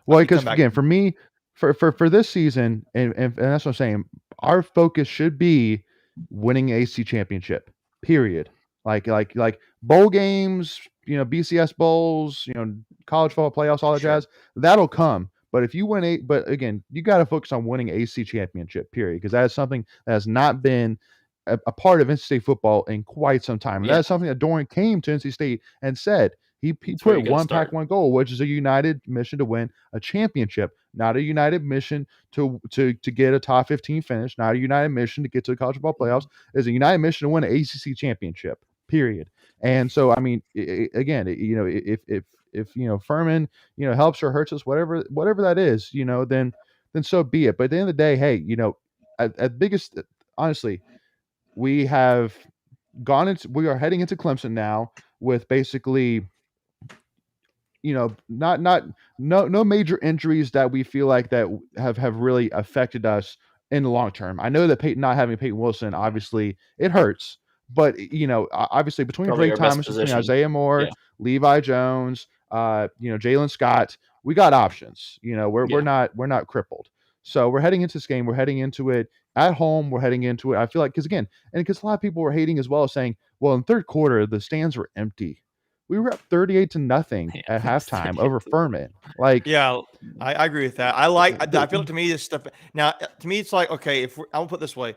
Well, because again, for me, for this season, and that's what I'm saying, our focus should be winning AC championship. Period. Like bowl games, BCS bowls, college football playoffs, all that jazz. That'll come. But if you win but again, you got to focus on winning AC championship. Period. Because that is something that has not been a part of NC State football in quite some time. And that is something that Doran came to NC State and said. He put one pack, one goal, which is a united mission to win a championship, not a united mission to get a top 15 finish, not a united mission to get to the college football playoffs. It's a united mission to win an ACC championship, period. And so, I mean, again, if Furman, helps or hurts us, whatever that is, then so be it. But at the end of the day, hey, at biggest, honestly, we are heading into Clemson now with basically, no major injuries that we feel like that have really affected us in the long term. I know that not having Peyton Wilson, obviously it hurts, but obviously between Probably Blake our best Thomas, between position. Isaiah Moore, Levi Jones, Jalen Scott, we got options. We're not crippled. So we're heading into this game. We're heading into it at home. We're heading into it. I feel like because a lot of people were hating as well, saying, well, in third quarter the stands were empty. We were up 38-0 at halftime over Furman. I agree with that. I feel like to me this stuff now. To me, it's like okay. I'll put it this way: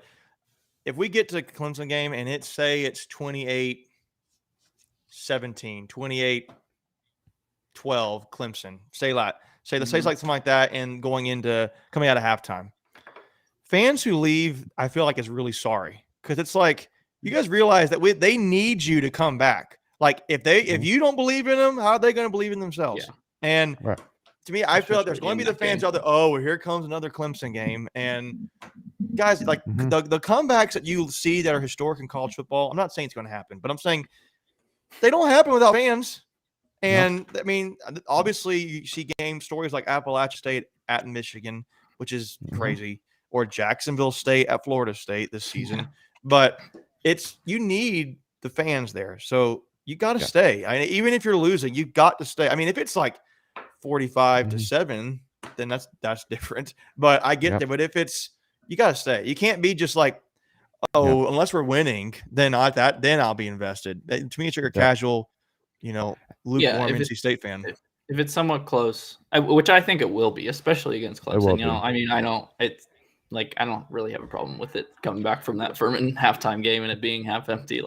if we get to Clemson game and it's 28-17, 28-12 Clemson, say something like that, and coming out of halftime, fans who leave, I feel like is really sorry because it's like you guys realize that they need you to come back. Like if you don't believe in them, how are they going to believe in themselves? Yeah. And to me, I feel like there's going to be the fans out there. Oh, well, here comes another Clemson game, and guys, like Mhm. the comebacks that you see that are historic in college football. I'm not saying it's going to happen, but I'm saying they don't happen without fans. And I mean, obviously, you see game stories like Appalachia State at Michigan, which is crazy, or Jacksonville State at Florida State this season. But you need the fans there, so you got to stay. I mean, even if you're losing, you got to stay. I mean, if it's like 45-7, then that's different. But I get there. But if it's you got to stay. You can't be just like, unless we're winning, then I'll be invested. To me, it's like a casual, lukewarm NC State fan. If it's somewhat close, which I think it will be, especially against Clemson. I mean, I don't really have a problem with it coming back from that Furman halftime game and it being half empty.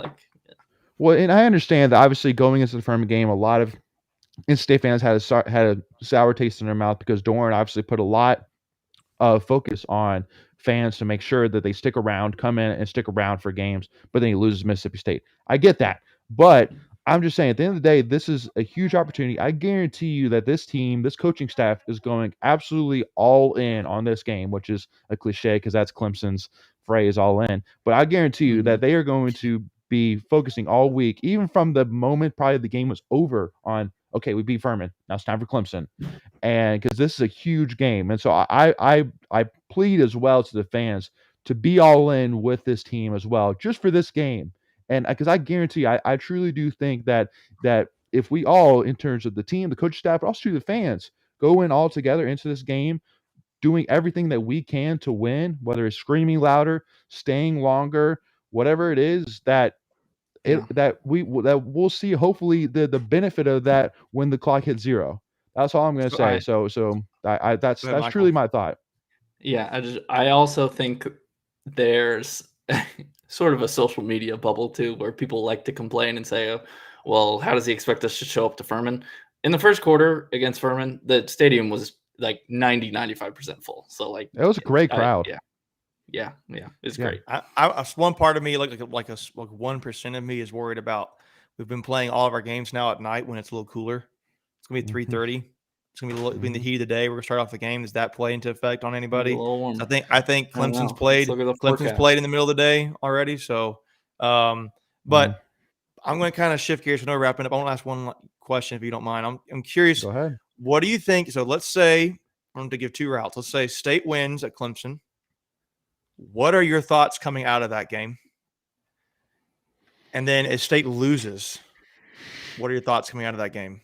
Well, and I understand that obviously going into the Furman game, a lot of NC State fans had a sour taste in their mouth because Doran obviously put a lot of focus on fans to make sure that they stick around, come in and stick around for games, but then he loses Mississippi State. I get that. But I'm just saying, at the end of the day, this is a huge opportunity. I guarantee you that this team, this coaching staff is going absolutely all in on this game, which is a cliche because that's Clemson's phrase, all in. But I guarantee you that they are going to be focusing all week, even from the moment probably the game was over, on, okay, we beat Furman. Now it's time for Clemson. And because this is a huge game. And so I plead as well to the fans to be all in with this team as well, just for this game. And because I guarantee, I truly do think that if we all, in terms of the team, the coach staff, but also the fans, go in all together into this game, doing everything that we can to win, whether it's screaming louder, staying longer, whatever it is, that we'll see hopefully the benefit of that when the clock hits zero. That's all I'm going to say. That's truly my thought. Yeah, I also think there's sort of a social media bubble too, where people like to complain and say, well, how does he expect us to show up to Furman? In the first quarter against Furman, the stadium was like 95% full. So it was a great crowd. Yeah, it's great. One part of me, like 1% of me, is worried about. We've been playing all of our games now at night when it's a little cooler. It's gonna be 3:30. It's gonna be in the heat of the day. We're gonna start off the game. Does that play into effect on anybody? So I think Clemson's played. Clemson's played in the middle of the day already. So, but I'm going to kind of shift gears. We're wrapping up. I want to ask one question, if you don't mind. I'm curious. Go ahead. What do you think? So let's say I'm going to give two routes. Let's say State wins at Clemson. What are your thoughts coming out of that game? And then if State loses, what are your thoughts coming out of that game?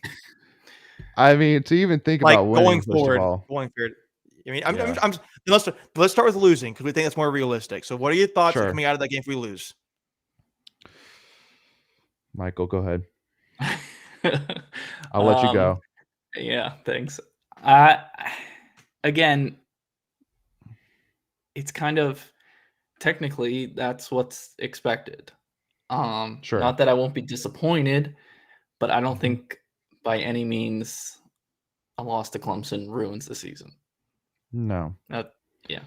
I mean, to even think about winning, going forward. I mean, let's start with losing because we think that's more realistic. So, what are your thoughts coming out of that game if we lose? Michael, go ahead. I'll let you go. Yeah, thanks. Again, it's kind of technically that's what's expected. Not that I won't be disappointed, but I don't think by any means a loss to Clemson ruins the season. No. Yeah.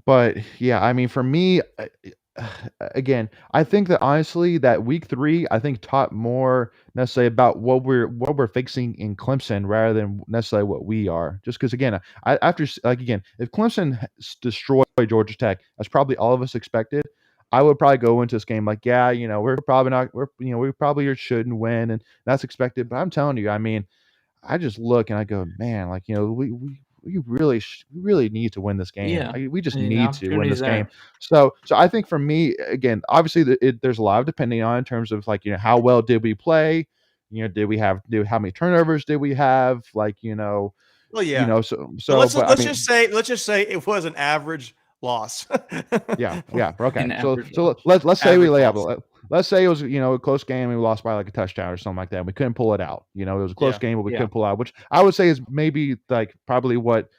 But yeah, I mean, for me, again, I think that honestly, that week 3, I think taught more necessarily about what we're fixing in Clemson rather than necessarily what we are. Just because, again, if Clemson destroyed Georgia Tech, that's probably all of us expected. I would probably go into this game like, we're probably not, we probably shouldn't win, and that's expected. But I'm telling you, I mean, I just look and I go, man, we really need to win this game. Yeah, we just need to win this game. So I think for me, again, obviously there's a lot of depending on in terms of how well did we play? How many turnovers did we have? Well, yeah. So let's just say it was an average loss. yeah. Okay. So let's say we lay out. Let's say it was a close game and we lost by like a touchdown or something like that. We couldn't pull it out. It was a close game, but we couldn't pull out, which I would say is maybe probably what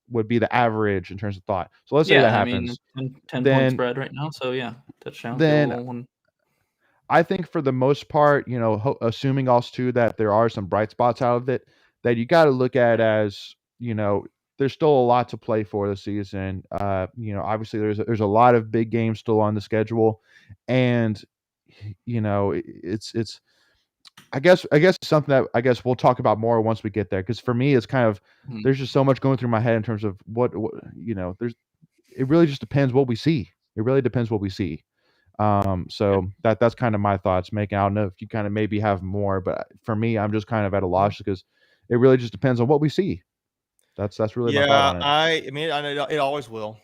would be the average in terms of thought. So let's say that happens. I mean, 10 point spread right now. So touchdown. Then I think for the most part, assuming also too that there are some bright spots out of it, that you got to look at as there's still a lot to play for this season. Obviously there's a lot of big games still on the schedule, and it's I guess something that I guess we'll talk about more once we get there. Because for me, it's kind of there's just so much going through my head in terms of what it really just depends what we see. It really depends what we see. So that's kind of my thoughts. Making, I don't know if you kind of maybe have more, but for me, I'm just kind of at a loss because it really just depends on what we see. That's really my thought Yeah, on it. I mean, I know it always will.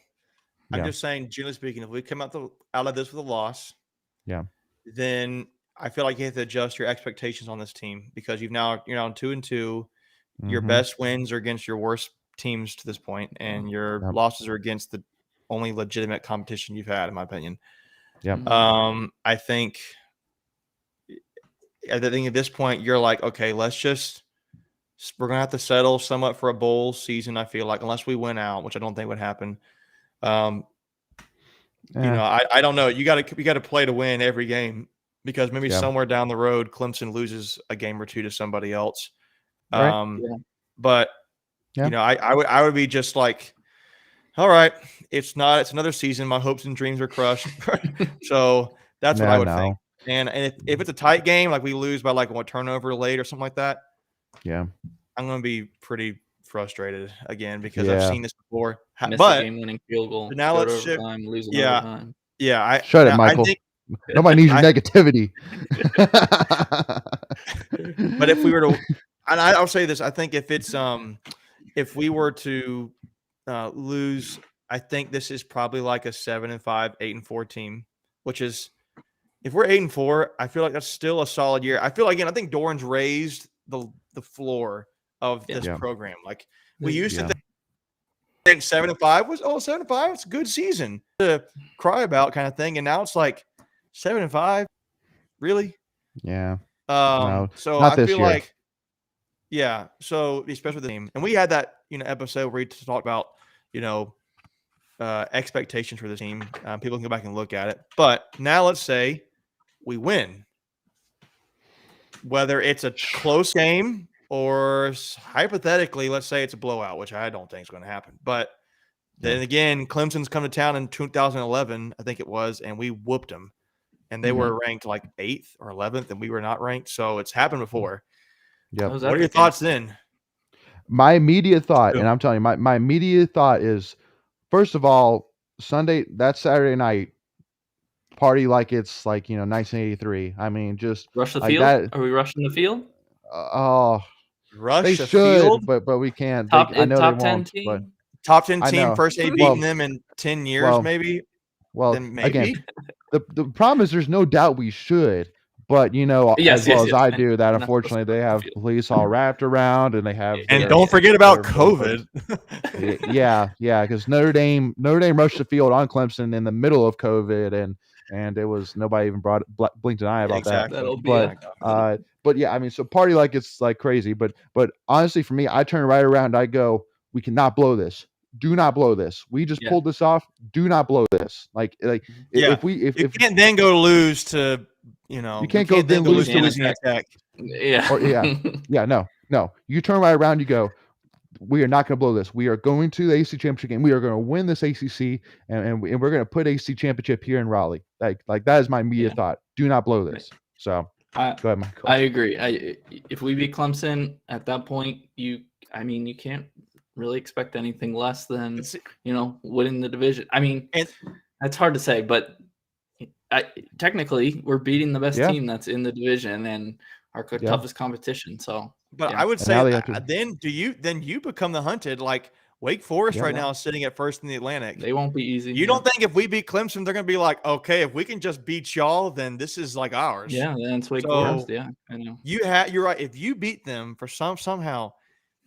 I'm Yeah, just saying, generally speaking, if we come out of this with a loss, yeah, then I feel like you have to adjust your expectations on this team because you're now on 2-2. Your mm-hmm. best wins are against your worst teams to this point, and your Yep. losses are against the only legitimate competition you've had, in my opinion. Yep. I think at this point, you're like, okay, we're gonna have to settle somewhat for a bowl season. I feel like, unless we win out, which I don't think would happen. I don't know. You got to play to win every game because maybe somewhere down the road, Clemson loses a game or two to somebody else. Right. But I would be just like, all right, it's another season. My hopes and dreams are crushed. So that's what I would think. And if it's a tight game, like we lose by like one turnover late or something like that, yeah, I'm going to be pretty frustrated again because I've seen this before. Miss a game-winning field goal. Now let's shift. Lose overtime. Yeah. Shut it, Michael. Nobody needs your negativity. But if we were to, and I'll say this, I think if we were to lose, I think this is probably like a 7-5, 8-4 team, which is, if we're 8-4, I feel like that's still a solid year. I feel like, again, I think Doran's raised the floor of this program. Like we used to think 7-5 was 7-5. It's a good season to cry about kind of thing, and now it's like 7-5, really? Yeah. No, so I feel like, so especially the team, and we had that episode where we talked about expectations for the team. People can go back and look at it, but now let's say we win, whether it's a close game or hypothetically, let's say it's a blowout, which I don't think is going to happen. But then again, Clemson's come to town in 2011, I think it was, and we whooped them. And they were ranked like 8th or 11th, and we were not ranked. So it's happened before. Yep. What are your thoughts then? My immediate thought, and I'm telling you, my immediate thought is, first of all, that Saturday night, party like it's like 1983. I mean, just rush the like field. That. Are we rushing the field? Rush they the should, field, but we can't. I know top they 10 team. But top 10 team, first they beaten them in 10 years, maybe. Well, then maybe. Again, the problem is there's no doubt we should, but as well as I do, that unfortunately they have police all wrapped around, and they have. And don't forget about COVID. Because Notre Dame rushed the field on Clemson in the middle of COVID, and it was nobody even blinked an eye about that. But I mean, so party like it's like crazy, but honestly, for me, I turn right around, I go, we cannot blow this. Do not blow this. We just pulled this off. Do not blow this. If you can't then go lose to you can't go then lose to Louisiana Tech. No. You turn right around. You go, we are not going to blow this. We are going to the AC championship game. We are going to win this ACC, and we're going to put AC championship here in Raleigh. Like that is my immediate thought. Do not blow this. So go ahead, Michael. I agree. If we beat Clemson at that point, you can't really expect anything less than winning the division. I mean, that's hard to say, but technically we're beating the best team that's in the division and our toughest competition. So, but I would say then you become the hunted. Like Wake Forest right now is sitting at first in the Atlantic. They won't be easy. You don't think if we beat Clemson, they're going to be like, okay, if we can just beat y'all, then this is like ours. Yeah, that's Wake Forest. Yeah, I know. You're right. If you beat them for somehow,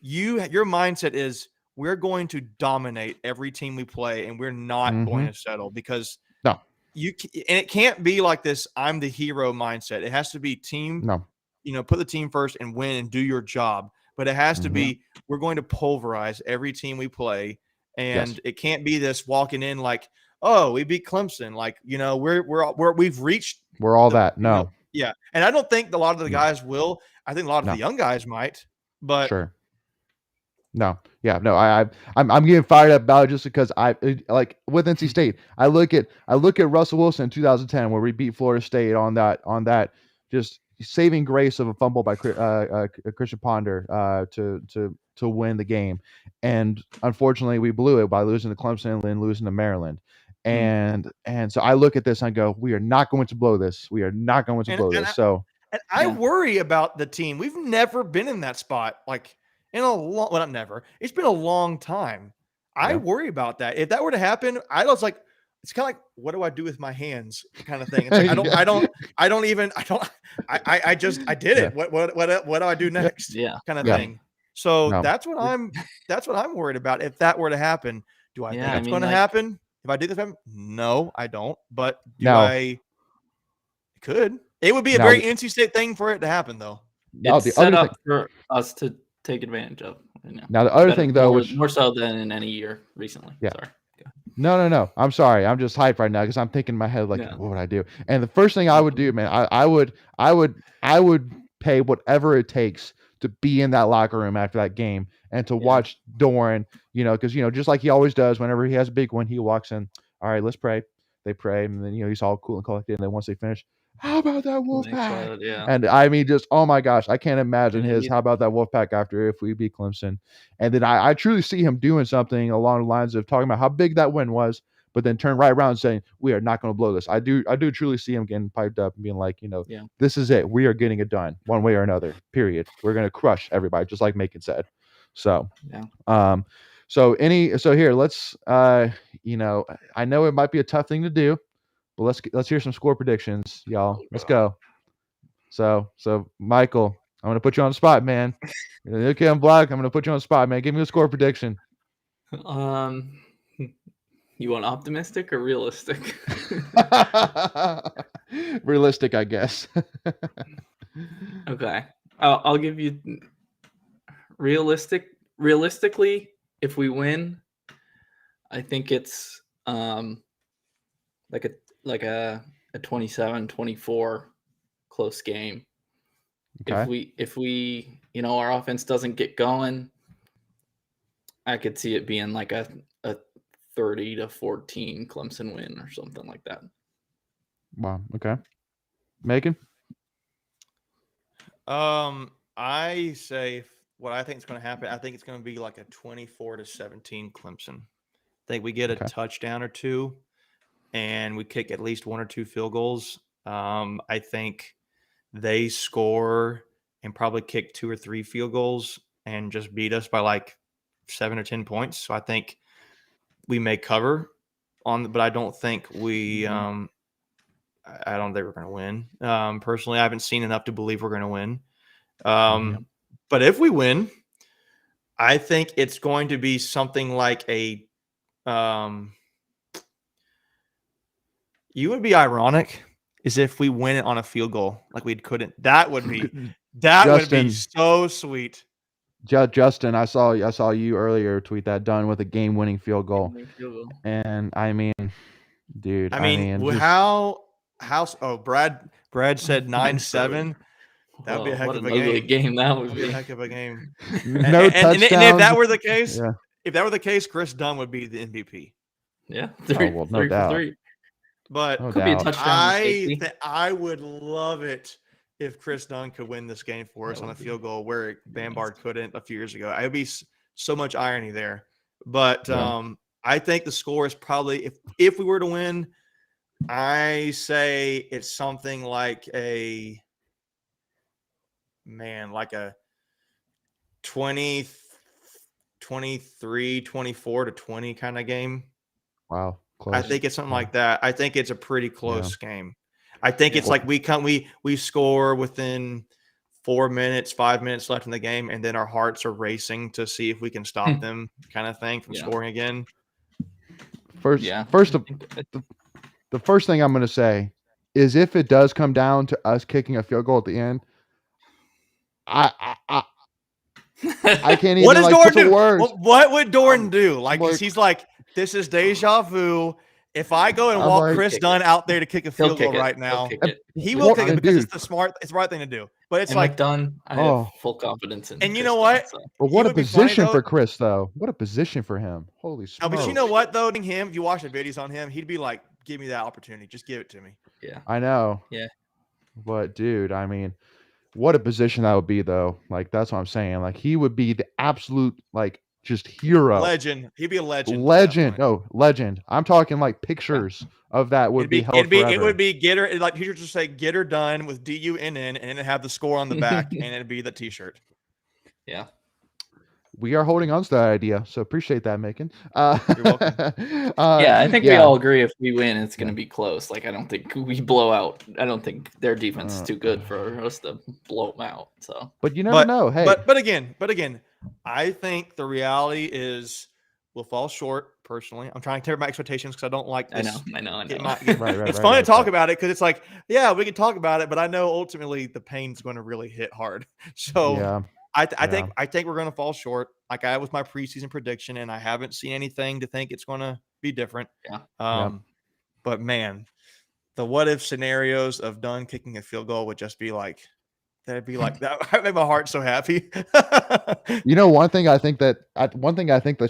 your mindset is we're going to dominate every team we play, and we're not going to settle because and it can't be like this. I'm the hero mindset. It has to be team. No. Put the team first and win and do your job. But it has to be, we're going to pulverize every team we play. And it can't be this walking in like, oh, we beat Clemson. Like, we've reached. We're all that. No. And I don't think a lot of the guys will. I think a lot of the young guys might, but sure. No. Yeah. No. I'm getting fired up about it just because like with NC State, I look at Russell Wilson in 2010 where we beat Florida State on that just saving grace of a fumble by Christian Ponder to win the game, and unfortunately we blew it by losing to Clemson and then losing to Maryland. And so I look at this and I go, we are not going to blow this. We are not going to blow this. And I worry about the team. We've never been in that spot, like in a long, well, not never. It's been a long time. I worry about that. If that were to happen, I was like, it's kind of like, what do I do with my hands, kind of thing. It's like, I did it. What do I do next? Yeah, kind of thing. So that's what I'm worried about. If that were to happen, do I think it's going to happen? If I do this, no, I don't. But it could. It would be a very NC State thing for it to happen, though. It's set up for us to take advantage of. Now the other thing, though, more so than in any year recently. Yeah. Sorry. No. I'm sorry. I'm just hyped right now because I'm thinking in my head like, what would I do? And the first thing I would do, man, I would pay whatever it takes to be in that locker room after that game and to watch Doran, because just like he always does, whenever he has a big one, he walks in. All right, let's pray. They pray, and then he's all cool and collected. And then once they finish, how about that Wolfpack? And I mean, just oh my gosh, I can't imagine how about that Wolfpack after if we beat Clemson. And then I truly see him doing something along the lines of talking about how big that win was, but then turn right around and saying we are not going to blow this. I do truly see him getting piped up and being like, this is it. We are getting it done one way or another. Period. We're going to crush everybody, just like Macon said. So, so here, let's I know it might be a tough thing to do, but let's hear some score predictions, y'all. Let's go. So Michael, I'm gonna put you on the spot, man. Okay, I'm Black. I'm gonna put you on the spot, man. Give me a score prediction. You want optimistic or realistic? Realistic, I guess. Okay, I'll give you realistic. Realistically, if we win, I think it's like a 27-24 close game. Okay. If we our offense doesn't get going, I could see it being like a 30-14 Clemson win or something like that. Wow. Okay. Megan? I say what I think is going to happen. I think it's going to be like a 24-17 Clemson. I think we get a touchdown or two, and we kick at least one or two field goals. I think they score and probably kick 2 or 3 field goals and just beat us by like 7 or 10 points. So I think we may cover but I don't think we. I don't think we're going to win. Personally, I haven't seen enough to believe we're going to win. But if we win, I think it's going to be something like a. You would be ironic is if we win it on a field goal like we couldn't. That would be would be so sweet. Justin, I saw you earlier tweet that done with a game-winning field goal, and I mean, dude, how Brad said 9-7. That would be a heck of a game. That would be a heck of a game. No touchdowns. And if that were the case, Chris Dunn would be the MVP. Yeah, no doubt. 3. But could be a touchdown. I would love it if Chris Dunn could win this game for us on a field goal where Bambard couldn't a few years ago. It would be so much irony there. But I think the score is probably if we were to win, I say it's something like a 23-24-20 kind of game. Wow. Close. I think it's something like that. I think it's a pretty close game. I think it's like we score within 4 minutes, 5 minutes left in the game, and then our hearts are racing to see if we can stop them, kind of thing, from scoring again. The first thing I'm going to say is if it does come down to us kicking a field goal at the end, I can't even what does Doran put the do? words. What would Doran do? He's like, this is deja vu. If I go and walk Chris Dunn out there to kick a field goal right now, he will kick it because it's the right thing to do. But it's like Dunn, I have full confidence in. And you know what? But what a position for Chris, though. What a position for him. Holy smokes. But you know what, though? If you watch the videos on him, he'd be like, give me that opportunity. Just give it to me. Yeah. I know. Yeah. But dude, I mean, what a position that would be, though. Like that's what I'm saying. Like he would be the absolute like just hero, Legend. He'd be a legend at that legend. point. No, legend. I'm talking like Yeah. pictures of that would It'd be be held it'd be it forever. would be get her like teachers just say get her done with DUNN and then have the score on the back and it'd be the t-shirt. Yeah. We are holding on to that idea, so appreciate that, Macon. You're welcome. Yeah, I think we yeah. all agree if we win, it's going to Yeah. be close. Like, I don't think we blow out. I don't think their defense is Uh, too good for us to blow them out. So, But you never know. Hey, But again, I think the reality is we'll fall short. Personally, I'm trying to temper my expectations because I don't like this. I know. Right, It's fun right, to talk right. about it because it's like, yeah, we can talk about it, but I know ultimately the pain's going to really hit hard. So Yeah. I think we're going to fall short. Like I was my preseason prediction, and I haven't seen anything to think it's going to be different. Yeah. But man, the what if scenarios of Dunn kicking a field goal would just be like, that'd be like that. Would make my heart so happy. You know, one thing I think that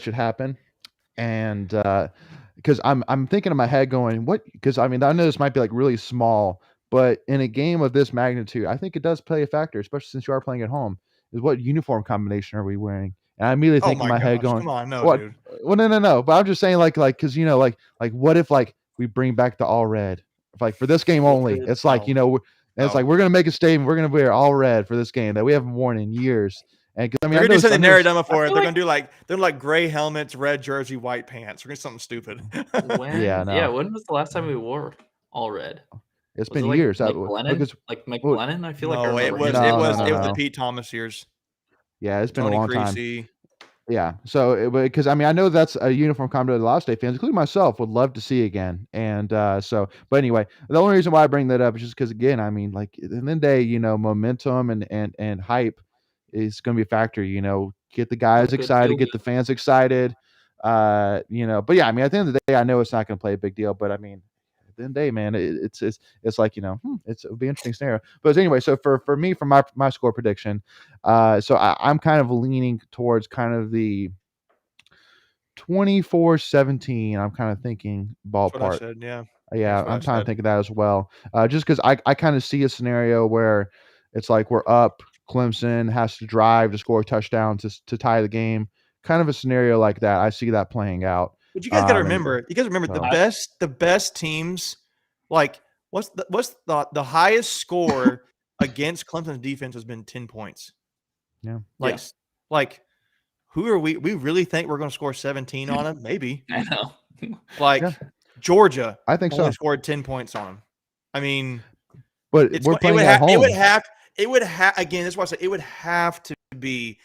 should happen, and because I'm thinking in my head going, what? Because I mean, I know this might be like really small, but in a game of this magnitude, I think it does play a factor, especially since you are playing at home. Is what uniform combination are we wearing? And I immediately Oh think in my my head gosh! going, Come on, no, what? dude. Well, no. But I'm just saying, like, because like, what if like we bring back the all red, like for this game only? It's like No. it's like we're gonna make a statement. We're gonna wear all red for this game that we haven't worn in years. And because I mean, They're I gonna do know, something they're done I before. feel They're like- gonna do like gray helmets, red jersey, white pants. We're gonna do something stupid. When was the last time we wore all red? it's Was been it like years. Mike Glennon? Because Like Mike well, Glennon? I feel like I No, it remember was him it doing was all it was the red. Pete Thomas years. yeah, it's been a Tony long time. Creasy. Yeah, so because I mean, I know that's a uniform combo that a lot of state fans, including myself, would love to see again. And but anyway, the only reason why I bring that up is just because, again, I mean, like at the end of the day, momentum and hype is going to be a factor. Get the guys Look good, excited, feel get the good. fans excited. But yeah, I mean, at the end of the day, I know it's not going to play a big deal, but I mean, at the end of the day, man, it's like it'll be an interesting scenario. But anyway, so for me, for my score prediction. So I'm kind of leaning towards kind of the 24-17. I'm kind of thinking That's what I ballpark. said. Yeah. Yeah, That's what I'm I kind of said. thinking that as well. Just because I kind of see a scenario where it's like we're up, Clemson has to drive to score a touchdown to tie the game. Kind of a scenario like that. I see that playing out. But you guys got to And remember. You guys remember so the best teams. Like what's the highest score against Clemson's defense has been 10 points. yeah, Like who are we? We really think we're going to score 17 on them? Maybe. I know. Like Yeah. Georgia, I think only so. scored 10 points on them. I mean, But we're playing at home. It would have again. That's why I say it would have to be.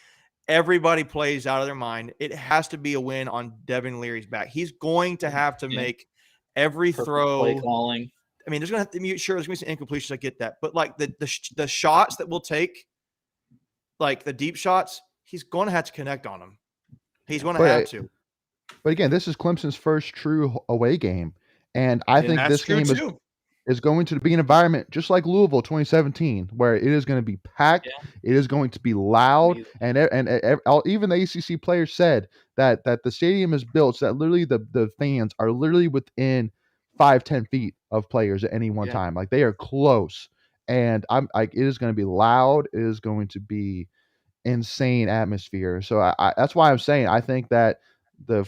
Everybody plays out of their mind. It has to be a win on Devin Leary's back. He's going to have to make every Perfect throw. play calling. I mean, there's going to have to be sure there's going to be some incompletions. I get that, but like the shots that we'll take, like the deep shots, he's going to have to connect on them. He's going to have to. But again, this is Clemson's first true away game, and I think this game is going to be an environment just like Louisville 2017, where it is going to be packed, it is going to be loud, and even the ACC players said that the stadium is built so that literally the fans are literally within 5-10 feet of players at any one time, like they are close, and I'm like it is going to be loud, it is going to be insane atmosphere. So I that's why I'm saying I think that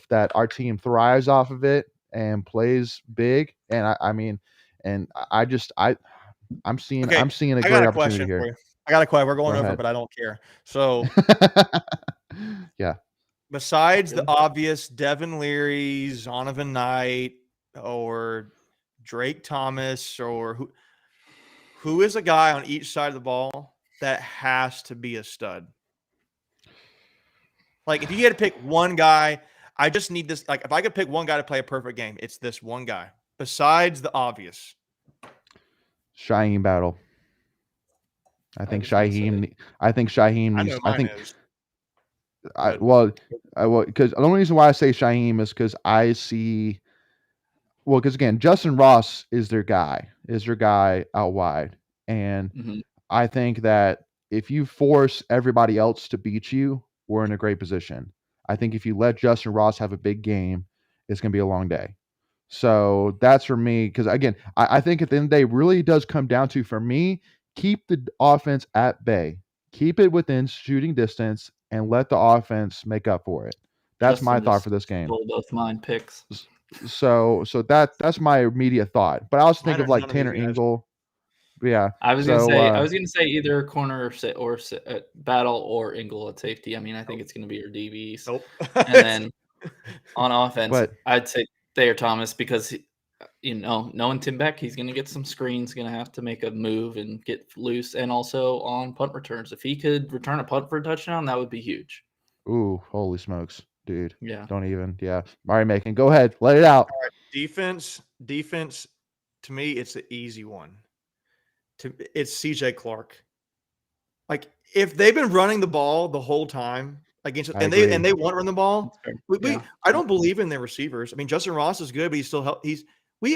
that our team thrives off of it and plays big, and I mean. And I'm seeing a great opportunity here. For you. I got a question. We're going Go over, ahead. but I don't care. So, yeah. Besides the obvious Devin Leary, Zonovan Knight, or Drake Thomas, or who is a guy on each side of the ball that has to be a stud? Like, if you had to pick one guy, I just need this. Like, if I could pick one guy to play a perfect game, it's this one guy. Besides the obvious. Shaheem Battle. I think Shaheem needs. I think. Because the only reason why I say Shaheem is because I see. Well, because again, Justin Ross is their guy out wide, and I think that if you force everybody else to beat you, we're in a great position. I think if you let Justin Ross have a big game, it's going to be a long day. So that's for me because again, I think at the end of the day, really does come down to for me, keep the offense at bay, keep it within shooting distance, and let the offense make up for it. That's my Justin thought just for this game. stole both mine picks. So that's my immediate thought. But I also think Mine of are like none of these Tanner guys. Ingle. Yeah. I was So gonna say either corner or Battle or Ingle at safety. I mean, I think it's gonna be your DBs. Nope. And then on offense, but I'd say Thayer Thomas because knowing Tim Beck, he's gonna get some screens, gonna have to make a move and get loose, and also on punt returns. If he could return a punt for a touchdown, that would be huge. ooh, holy smokes, dude. Yeah. Don't even. Yeah. Mari Macon, go ahead. Let it out. All right, defense. To me, it's the easy one. It's CJ Clark. Like if they've been running the ball the whole time against, I and agree. they want to run the ball. Yeah. I don't believe in their receivers. I mean, Justin Ross is good, but he's still we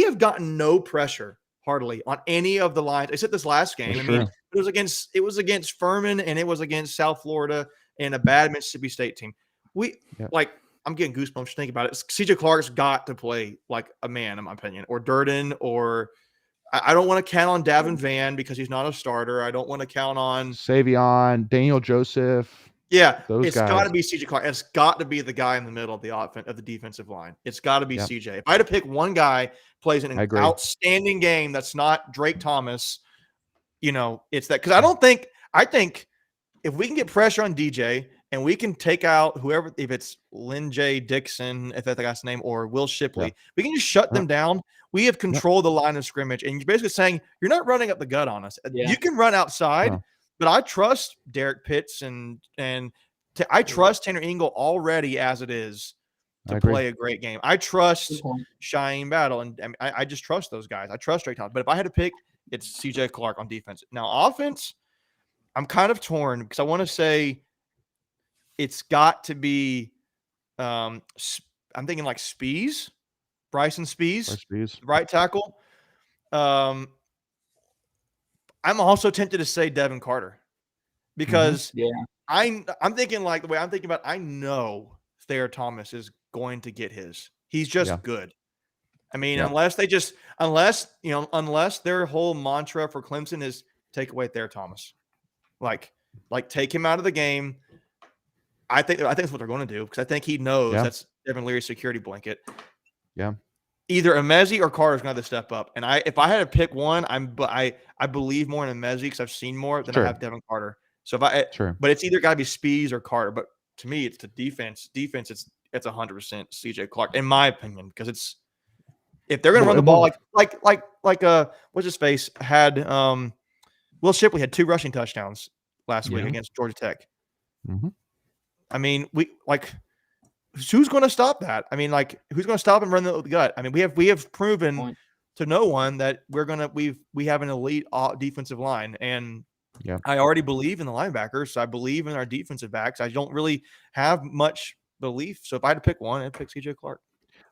have gotten no pressure hardly on any of the lines except this last game. That's I mean, true. it was against Furman and it was against South Florida and a bad Mississippi State team. I'm getting goosebumps thinking about it. CJ Clark's got to play like a man, in my opinion, or Durden, or I don't want to count on Davin Van because he's not a starter. I don't want to count on Savion, Daniel Joseph. Yeah, Those it's guys. got to be CJ Clark. It's got to be the guy in the middle of the defensive line. It's got to be Yep. CJ. If I had to pick one guy plays an I agree. outstanding game that's not Drake Thomas, it's that because I think if we can get pressure on DJ and we can take out whoever, if it's Lynn J. Dixon, if that's the guy's name, or Will Shipley, Yeah. we can just shut them down. We have controlled the line of scrimmage, and you're basically saying you're not running up the gut on us. Yeah. You can run outside. No. But I trust Derrick Pitts and I trust Tanner Ingle already as it is to play a great game. I trust Cheyenne Battle, and I just trust those guys. I trust Drake Thomas. But if I had to pick, it's CJ Clark on defense. Now, offense, I'm kind of torn because I want to say it's got to be I'm thinking like Spees, Bryson Spees, right tackle. I'm also tempted to say Devin Carter because I'm thinking like the way I'm thinking about. I know Thayer Thomas is going to get his. He's just good. I mean, unless their whole mantra for Clemson is take away Thayer Thomas, like take him out of the game. I think that's what they're going to do because I think he knows that's Devin Leary's security blanket. Yeah. Either Emezi or Carter's going to have to step up. And if I had to pick one, I believe more in Emezi because I've seen more than I have Devin Carter. So but it's either got to be Spees or Carter. But to me, it's the defense. Defense, it's 100% CJ Clark, in my opinion, because if they're going to run the ball like what's his face had Will Shipley had 2 rushing touchdowns last week against Georgia Tech. Mm-hmm. I mean, who's going to stop that? I mean, who's going to stop and run the gut? I mean, we have proven to no one that we have an elite defensive line, and I already believe in the linebackers. I believe in our defensive backs. I don't really have much belief. So if I had to pick one, I'd pick CJ Clark.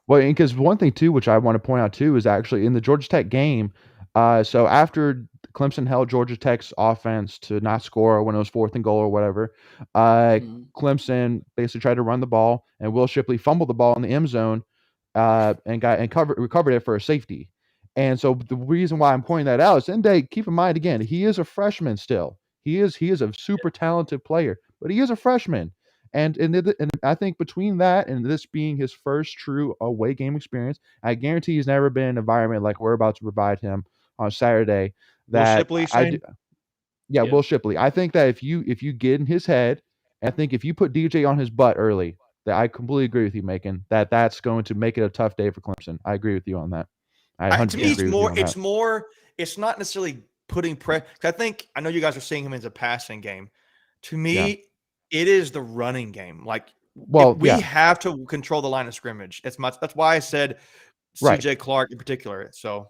Well, because one thing too, which I want to point out too, is actually in the Georgia Tech game. So after Clemson held Georgia Tech's offense to not score when it was 4th and goal or whatever, Clemson basically tried to run the ball, and Will Shipley fumbled the ball in the end zone, and recovered it for a safety. And so the reason why I'm pointing that out is, and keep in mind again, he is a freshman still. He is a super talented player, but he is a freshman. And I think between that and this being his first true away game experience, I guarantee he's never been in an environment like we're about to provide him on Saturday. That Will Shipley, Will Shipley. I think that if you get in his head, I think if you put DJ on his butt early, that I completely agree with you, Macon, that's going to make it a tough day for Clemson. I agree with you on that. To me, it's not necessarily putting pressure. I know you guys are seeing him as a passing game. To me, it is the running game. We have to control the line of scrimmage. That's why I said CJ Clark in particular. So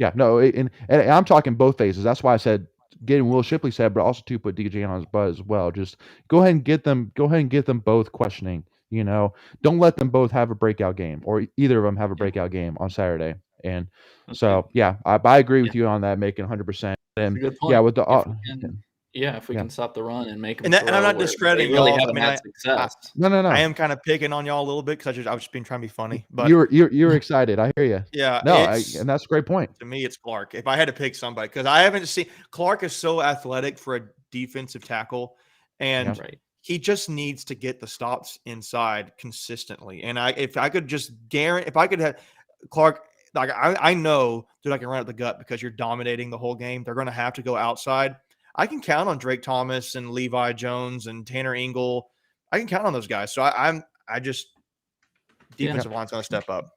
and I'm talking both phases. That's why I said getting Will Shipley's head, but also to put DJ on his butt as well. Just go ahead and get them both questioning. Don't let them both have a breakout game, or either of them have a breakout game on Saturday. And so, I agree with you on that, making 100%. And good point. with the Yeah, if we can stop the run and make them and I'm not discrediting really y'all. haven't had success. No. I am kind of picking on y'all a little bit because I was trying to be funny. But you're excited. I hear you. Yeah, no, and that's a great point. To me, it's Clark. If I had to pick somebody, because I haven't seen Clark is so athletic for a defensive tackle, and he just needs to get the stops inside consistently. And if I could just guarantee, if I could have Clark, like I know that I can run up the gut because you're dominating the whole game. They're going to have to go outside. I can count on Drake Thomas and Levi Jones and Tanner Engel. I can count on those guys. So I just defensive line's going to step up.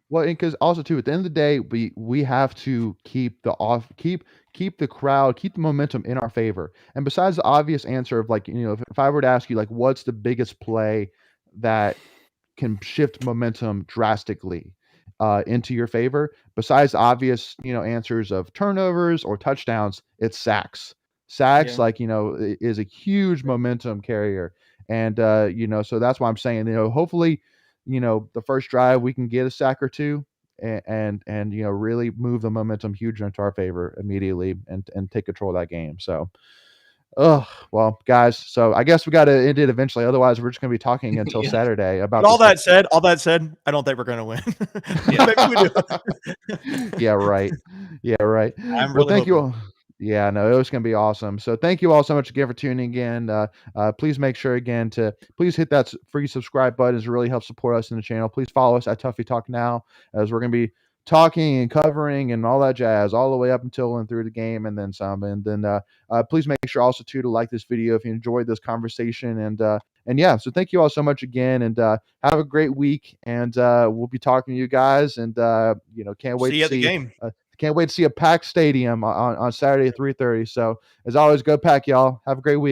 Well, because also too, at the end of the day, we have to keep the crowd, keep the momentum in our favor. And besides the obvious answer of like, if I were to ask you like, what's the biggest play that can shift momentum drastically into your favor, besides the obvious answers of turnovers or touchdowns, it's sacks. Like is a huge momentum carrier, and so that's why I'm saying hopefully the first drive we can get a sack or two and really move the momentum huge into our favor immediately and take control of that game. So well, guys, so I guess we got to end it eventually. Otherwise, we're just going to be talking until Saturday about all that said, I don't think we're going to win. Yeah, right. I'm really thank you hoping. all. Yeah, no, it was going to be awesome. So thank you all so much again for tuning in. Please make sure again to please hit that free subscribe button. It really helps support us in the channel. Please follow us at Tuffy Talk Now, as we're going to be talking and covering and all that jazz all the way up until and through the game and then some. And then please make sure also too to like this video if you enjoyed this conversation. And yeah, so thank you all so much again, and have a great week. And we'll be talking to you guys. And can't wait to see the game. Can't wait to see a packed stadium on Saturday at 3:30. So as always, go Pack, y'all. Have a great week.